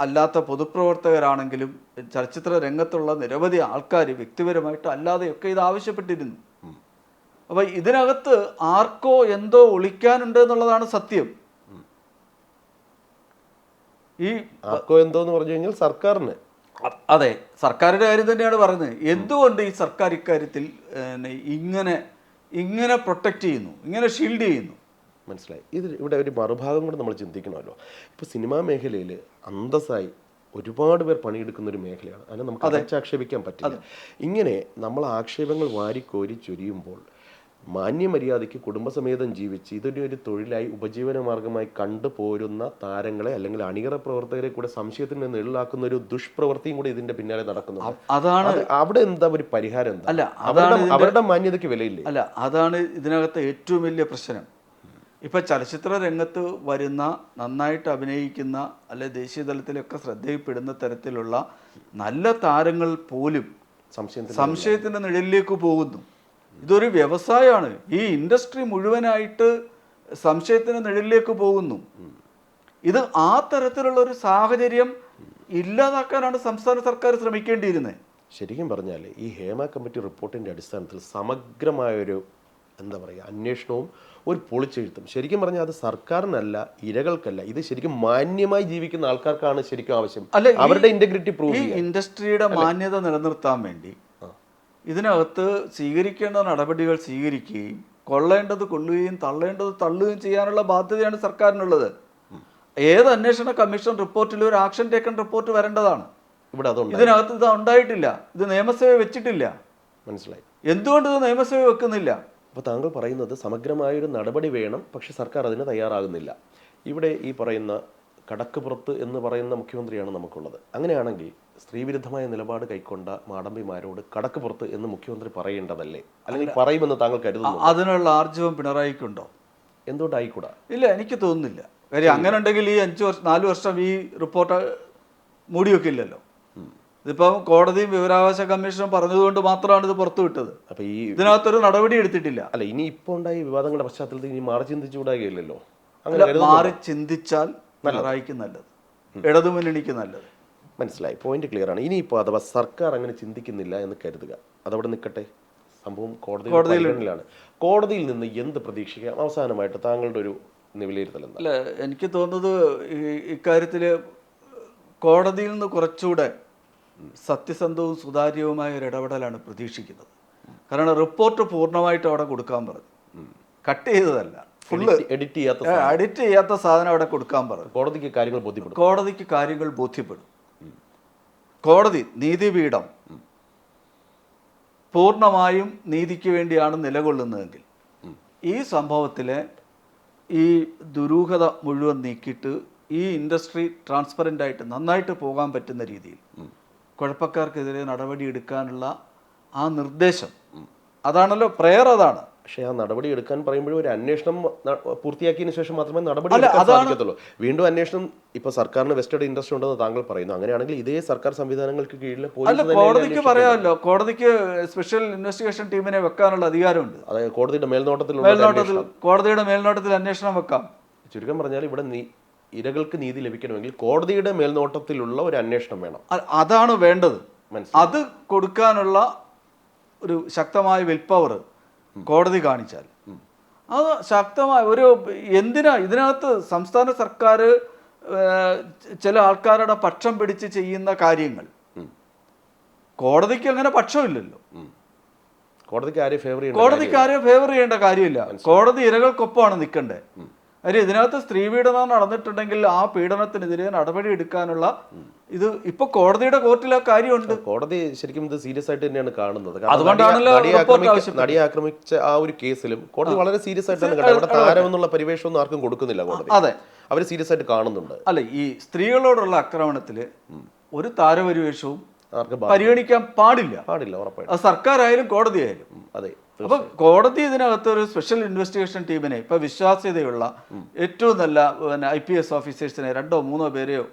അല്ലാത്ത പൊതുപ്രവർത്തകരാണെങ്കിലും ചലച്ചിത്ര രംഗത്തുള്ള നിരവധി ആൾക്കാർ വ്യക്തിപരമായിട്ട് അല്ലാതെയൊക്കെ ഇത് ആവശ്യപ്പെട്ടിരുന്നു. അപ്പൊ ഇതിനകത്ത് ആർക്കോ എന്തോ ഒളിക്കാനുണ്ട് എന്നുള്ളതാണ് സത്യം. ഈ ആർക്കോ എന്തോ എന്ന് പറഞ്ഞു കഴിഞ്ഞാൽ സർക്കാരിന്, അതെ, സർക്കാരിന്റെ കാര്യം തന്നെയാണ് പറയുന്നത്. എന്തുകൊണ്ട് ഈ സർക്കാർ ഇക്കാര്യത്തിൽ ഇങ്ങനെ പ്രൊട്ടക്റ്റ് ചെയ്യുന്നു, ഇങ്ങനെ ഷീൽഡ് ചെയ്യുന്നു? മനസ്സിലായി. ഇവിടെ ഒരു മറുഭാഗം കൂടെ നമ്മൾ ചിന്തിക്കണമല്ലോ. ഇപ്പോൾ സിനിമാ മേഖലയിൽ അന്തസ്സായി ഒരുപാട് പേർ പണിയെടുക്കുന്ന ഒരു മേഖലയാണ്. അതിനെ നമുക്ക് അടച്ചാക്ഷേപിക്കാൻ പറ്റില്ല. ഇങ്ങനെ നമ്മൾ ആക്ഷേപങ്ങൾ വാരിക്കോരി ചൊരിയുമ്പോൾ മാന്യമര്യാദയ്ക്ക് കുടുംബസമേതം ജീവിച്ച് ഇതൊരു തൊഴിലായി ഉപജീവന മാർഗമായി കണ്ടുപോരുന്ന താരങ്ങളെ അല്ലെങ്കിൽ അണിയറ പ്രവർത്തകരെ കൂടെ സംശയത്തിൽ നിന്ന് എള്ളാക്കുന്ന ഒരു ദുഷ്പ്രവൃത്തിയും കൂടെ ഇതിന്റെ പിന്നാലെ നടക്കുന്നു. അതാണ് അവിടെ എന്താ ഒരു പരിഹാരം? എന്താ? അല്ല, അവരുടെ മാന്യതയ്ക്ക് വിലയില്ലേ? അല്ല, അതാണ് ഇതിനകത്ത് ഏറ്റവും വലിയ പ്രശ്നം. ഇപ്പൊ ചലച്ചിത്ര രംഗത്ത് വരുന്ന, നന്നായിട്ട് അഭിനയിക്കുന്ന, അല്ലെ ദേശീയ തലത്തിലൊക്കെ ശ്രദ്ധയിൽപ്പെടുന്ന തരത്തിലുള്ള നല്ല താരങ്ങൾ പോലും സംശയത്തിന്റെ നിഴലിലേക്ക് പോകുന്നു. ഇതൊരു വ്യവസായമാണ്. ഈ ഇൻഡസ്ട്രി മുഴുവനായിട്ട് സംശയത്തിന് നിഴലിലേക്ക് പോകുന്നു. ഇത് ആ തരത്തിലുള്ള ഒരു സാഹചര്യം ഇല്ലാതാക്കാനാണ് സംസ്ഥാന സർക്കാർ ശ്രമിക്കേണ്ടിയിരുന്നത്. ശരിക്കും പറഞ്ഞാൽ ഈ ഹേമ കമ്മിറ്റി റിപ്പോർട്ടിന്റെ അടിസ്ഥാനത്തിൽ സമഗ്രമായൊരു അന്വേഷണവും ഒരു പൊളിച്ചെഴുത്തും ശരിക്കും പറഞ്ഞാൽ അത് സർക്കാരിനല്ല, ഇരകൾക്കല്ല, ഇത് ശരിക്കും മാന്യമായി ജീവിക്കുന്ന ആൾക്കാർക്കാണ് ശരിക്കും ആവശ്യം. അവരുടെ ഇന്റഗ്രിറ്റി പ്രൂവ്. ഈ ഇൻഡസ്ട്രിയുടെ മാന്യത നിലനിർത്താൻ വേണ്ടി ഇതിനകത്ത് സ്വീകരിക്കേണ്ട നടപടികൾ സ്വീകരിക്കുകയും കൊള്ളേണ്ടത് കൊള്ളുകയും തള്ളേണ്ടത് തള്ളുകയും ചെയ്യാനുള്ള ബാധ്യതയാണ് സർക്കാരിനുള്ളത്. ഏത് അന്വേഷണ കമ്മീഷൻ റിപ്പോർട്ടിൽ ഒരു ആക്ഷൻ ടേക്കൺ റിപ്പോർട്ട് വരേണ്ടതാണ്. ഇതിനകത്ത് ഇത് ഉണ്ടായിട്ടില്ല. ഇത് നിയമസഭയെ വെച്ചിട്ടില്ല. മനസ്സിലായി. എന്തുകൊണ്ട് ഇത് നിയമസഭയെ വെക്കുന്നില്ല? അപ്പോൾ താങ്കൾ പറയുന്നത് സമഗ്രമായൊരു നടപടി വേണം, പക്ഷെ സർക്കാർ അതിന് തയ്യാറാകുന്നില്ല. ഇവിടെ ഈ പറയുന്ന കടക്കുപുറത്ത് എന്ന് പറയുന്ന മുഖ്യമന്ത്രിയാണ് നമുക്കുള്ളത്. അങ്ങനെയാണെങ്കിൽ സ്ത്രീവിരുദ്ധമായ നിലപാട് കൈക്കൊണ്ട മാടമ്പിമാരോട് കടക്കുപുറത്ത് എന്ന് മുഖ്യമന്ത്രി പറയേണ്ടതല്ലേ? അല്ലെങ്കിൽ പറയുമെന്ന് താങ്കൾ കരുതുന്നു? അതിനുള്ള ആർജവം പിണറായിക്കുണ്ടോ? എന്തുകൊണ്ടായിക്കൂടാ? ഇല്ല, എനിക്ക് തോന്നുന്നില്ല. കാര്യം അങ്ങനെ ഉണ്ടെങ്കിൽ ഈ 4 വർഷം ഈ റിപ്പോർട്ട് മൂടിവെക്കില്ലല്ലോ. ഇതിപ്പം കോടതിയും വിവരാവകാശ കമ്മീഷനും പറഞ്ഞതുകൊണ്ട് മാത്രമാണ് ഇത് പുറത്തു വിട്ടത്. അപ്പൊ ഈ ഇതിനകത്തൊരു നടപടി എടുത്തിട്ടില്ല. അല്ല, ഇനി ഇപ്പോൾ ഉണ്ടായ വിവാദങ്ങളുടെ പശ്ചാത്തലത്തിൽ ഇനി മാറി ചിന്തിച്ചുകൂടാകില്ലല്ലോ. മാറി ചിന്തിച്ചാൽ പിണറായിക്ക് നല്ലത്, ഇടതുമുന്നണിക്ക് നല്ലത്. മനസ്സിലായി. പോയിന്റ് ക്ലിയർ ആണ്. ഇനിയിപ്പോൾ അഥവാ സർക്കാർ അങ്ങനെ ചിന്തിക്കുന്നില്ല എന്ന് കരുതുക, അതവിടെ നിൽക്കട്ടെ. സംഭവം കോടതിയിലാണ്. കോടതിയിൽ നിന്ന് എന്ത് പ്രതീക്ഷിക്കാം? അവസാനമായിട്ട് താങ്കളുടെ ഒരു വിലയിരുത്തൽ എന്താ? അല്ല, എനിക്ക് തോന്നുന്നത് ഇക്കാര്യത്തിൽ കോടതിയിൽ നിന്ന് കുറച്ചുകൂടെ സത്യസന്ധവും സുതാര്യവുമായ ഒരു ഇടപെടലാണ് പ്രതീക്ഷിക്കുന്നത്. കാരണം റിപ്പോർട്ട് പൂർണ്ണമായിട്ട് അവിടെ കൊടുക്കാൻ പറഞ്ഞു, കട്ട് ചെയ്തതല്ല, ഫുള്ള് എഡിറ്റ് ചെയ്യാത്ത സാധനം അവിടെ കൊടുക്കാൻ പറഞ്ഞു. കോടതിക്ക് കാര്യങ്ങൾ ബോധ്യപ്പെടും. കോടതി, നീതിപീഠം പൂർണ്ണമായും നീതിക്ക് വേണ്ടിയാണ് നിലകൊള്ളുന്നതെങ്കിൽ ഈ സംഭവത്തിലെ ഈ ദുരൂഹത മുഴുവൻ നീക്കിയിട്ട് ഈ ഇൻഡസ്ട്രി ട്രാൻസ്പെറൻ്റ് ആയിട്ട് നന്നായിട്ട് പോകാൻ പറ്റുന്ന രീതിയിൽ കുഴപ്പക്കാർക്കെതിരെ നടപടിയെടുക്കാനുള്ള ആ നിർദ്ദേശം, അതാണല്ലോ പ്രയർ, അതാണ്. പക്ഷേ ആ നടപടി എടുക്കാൻ പറയുമ്പോഴും ഒരു അന്വേഷണം പൂർത്തിയാക്കിയതിനു ശേഷം മാത്രമേ നടപടി എടുക്കാൻ സാധിക്കത്തുള്ളൂ. വീണ്ടും അന്വേഷണം, ഇപ്പൊ സർക്കാരിന് വെസ്റ്റഡ് ഇൻട്രസ്റ്റ് ഉണ്ടെന്ന് താങ്കൾ പറയുന്നു. അങ്ങനെയാണെങ്കിൽ ഇതേ സർക്കാർ സംവിധാനങ്ങൾക്ക് കീഴിൽ കോടതിക്ക് പറയാമല്ലോ, കോടതിക്ക് സ്പെഷ്യൽ ഇൻവെസ്റ്റിഗേഷൻ ടീമിനെ വെക്കാനുള്ള അധികാരമുണ്ട്. അതായത് കോടതിയുടെ കോടതിയുടെ മേൽനോട്ടത്തിൽ അന്വേഷണം വെക്കാം. ചുരുക്കം പറഞ്ഞാൽ ഇവിടെ ഇരകൾക്ക് നീതി ലഭിക്കണമെങ്കിൽ കോടതിയുടെ മേൽനോട്ടത്തിലുള്ള ഒരു അന്വേഷണം വേണം. അതാണ് വേണ്ടത്. അത് കൊടുക്കാനുള്ള ഒരു ശക്തമായ വിൽ പവർ കോടതി കാണിച്ചാൽ, അത് ശക്തമായ ഒരു എന്തിനാ ഇതിനകത്ത് സംസ്ഥാന സർക്കാർ ചില ആൾക്കാരുടെ പക്ഷം പിടിച്ച് ചെയ്യുന്ന കാര്യങ്ങൾ കോടതിക്ക് അങ്ങനെ പക്ഷമില്ലല്ലോ. കോടതിക്ക് ആരെയും ഫേവർ ചെയ്യേണ്ട കാര്യമില്ല. കോടതി ഇരകൾക്കൊപ്പമാണ് നിൽക്കേണ്ടത്. കാര്യം ഇതിനകത്ത് സ്ത്രീ പീഡനം നടന്നിട്ടുണ്ടെങ്കിൽ ആ പീഡനത്തിനെതിരെ നടപടി എടുക്കാനുള്ള ഇത് ഇപ്പൊ കോടതിയുടെ കോർട്ടിൽ ആ കാര്യമുണ്ട്. കോടതി ശരിക്കും ഇത് സീരിയസ് ആയിട്ട് തന്നെയാണ് കാണുന്നത്. അതുകൊണ്ടാണല്ലോ നടിയെ ആക്രമിച്ച ആ ഒരു കേസിലും കോടതി വളരെ സീരിയസ് ആയിട്ടാണ് കണ്ടത്. അവിടെ താരം എന്നുള്ള പരിവേഷമൊന്നും ആർക്കും കൊടുക്കുന്നില്ല കോടതി. അതെ, അവർ സീരിയസ് ആയിട്ട് കാണുന്നുണ്ട്. അല്ല, ഈ സ്ത്രീകളോടുള്ള ആക്രമണത്തില് ഒരു താരപരിവേഷവും പരിഗണിക്കാൻ പാടില്ല, ഉറപ്പായിട്ടും. അത് സർക്കാരായാലും കോടതിയായാലും. അതെ. അപ്പൊ കോടതി ഇതിനകത്ത് ഒരു സ്പെഷ്യൽ ഇൻവെസ്റ്റിഗേഷൻ ടീമിനെ, ഇപ്പൊ വിശ്വാസ്യതയുള്ള ഏറ്റവും നല്ല IPS ഓഫീസേഴ്സിനെ 2 or 3 പേരെയോ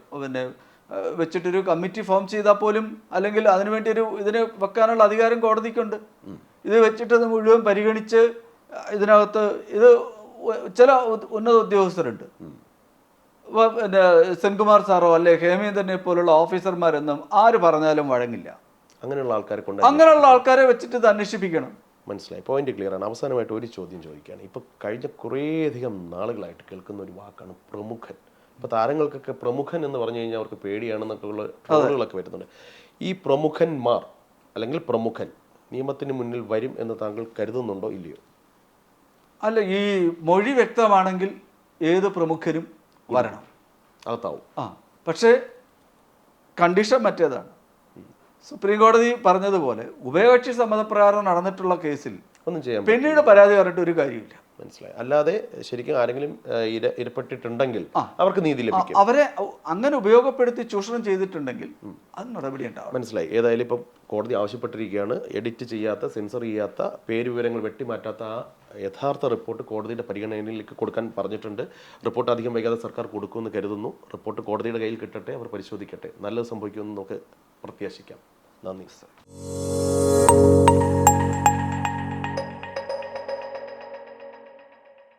വെച്ചിട്ടൊരു കമ്മിറ്റി ഫോം ചെയ്താൽ പോലും, അല്ലെങ്കിൽ അതിനുവേണ്ടി ഇതിന് വെക്കാനുള്ള അധികാരം കോടതിക്കുണ്ട്. ഇത് വെച്ചിട്ട് ഇത് മുഴുവൻ പരിഗണിച്ച് ഇതിനകത്ത് ഇത് ചില ഉന്നത ഉദ്യോഗസ്ഥരുണ്ട്, സെൻകുമാർ സാറോ അല്ലെ ഹേമേന്ദ്രനെ പോലുള്ള ഓഫീസർമാരൊന്നും ആര് പറഞ്ഞാലും വഴങ്ങില്ല. അങ്ങനെയുള്ള ആൾക്കാരെ വെച്ചിട്ട് ഇത് അന്വേഷിപ്പിക്കണം. മനസ്സിലായി, പോയിന്റ് ക്ലിയർ ആണ്. അവസാനമായിട്ട് ഒരു ചോദ്യം ചോദിക്കുകയാണ്. ഇപ്പോൾ കഴിഞ്ഞ കുറേയധികം നാളുകളായിട്ട് കേൾക്കുന്ന ഒരു വാക്കാണ് പ്രമുഖൻ. ഇപ്പോൾ താരങ്ങൾക്കൊക്കെ പ്രമുഖൻ എന്ന് പറഞ്ഞു കഴിഞ്ഞാൽ അവർക്ക് പേടിയാണെന്നൊക്കെയുള്ള ട്രോളുകളൊക്കെ വരുന്നുണ്ട്. ഈ പ്രമുഖന്മാർ അല്ലെങ്കിൽ പ്രമുഖൻ നിയമത്തിന് മുന്നിൽ വരും എന്ന് താങ്കൾ കരുതുന്നുണ്ടോ ഇല്ലയോ? അല്ല, ഈ മൊഴി വ്യക്തമാണെങ്കിൽ ഏത് പ്രമുഖരും വരണം, അകത്താവും. പക്ഷേ കണ്ടീഷൻ മറ്റേതാണ്. സുപ്രീം കോടതി പറഞ്ഞതുപോലെ ഉഭയകക്ഷി സമ്മതപ്രകാരം നടന്നിട്ടുള്ള കേസിൽ ഒന്നും ചെയ്യാൻ പിന്നീട് പരാതി പറഞ്ഞിട്ട് ഒരു കാര്യമില്ല. മനസ്സിലായി. അല്ലാതെ ശരിക്കും ആരെങ്കിലും ഇരപ്പെട്ടിട്ടുണ്ടെങ്കിൽ അവർക്ക് നീതി ലഭിക്കും. അവരെ അങ്ങനെ ഉപയോഗപ്പെടുത്തി ചൂഷണം ചെയ്തിട്ടുണ്ടെങ്കിൽ അത് നടപടി ഉണ്ടാവും. മനസ്സിലായി. ഏതായാലും ഇപ്പം കോടതി ആവശ്യപ്പെട്ടിരിക്കുകയാണ്, എഡിറ്റ് ചെയ്യാത്ത, സെൻസർ ചെയ്യാത്ത, പേരുവിവരങ്ങൾ വെട്ടിമാറ്റാത്ത ആ യഥാർത്ഥ റിപ്പോർട്ട് കോടതിയുടെ പരിഗണനയിലേക്ക് കൊടുക്കാൻ പറഞ്ഞിട്ടുണ്ട്. റിപ്പോർട്ട് അധികം വൈകാതെ സർക്കാർ കൊടുക്കുമെന്ന് കരുതുന്നു. റിപ്പോർട്ട് കോടതിയുടെ കയ്യിൽ കിട്ടട്ടെ, അവർ പരിശോധിക്കട്ടെ. നല്ലത് സംഭവിക്കുമെന്ന് നമുക്ക് പ്രത്യാശിക്കാം. നന്ദി സർ.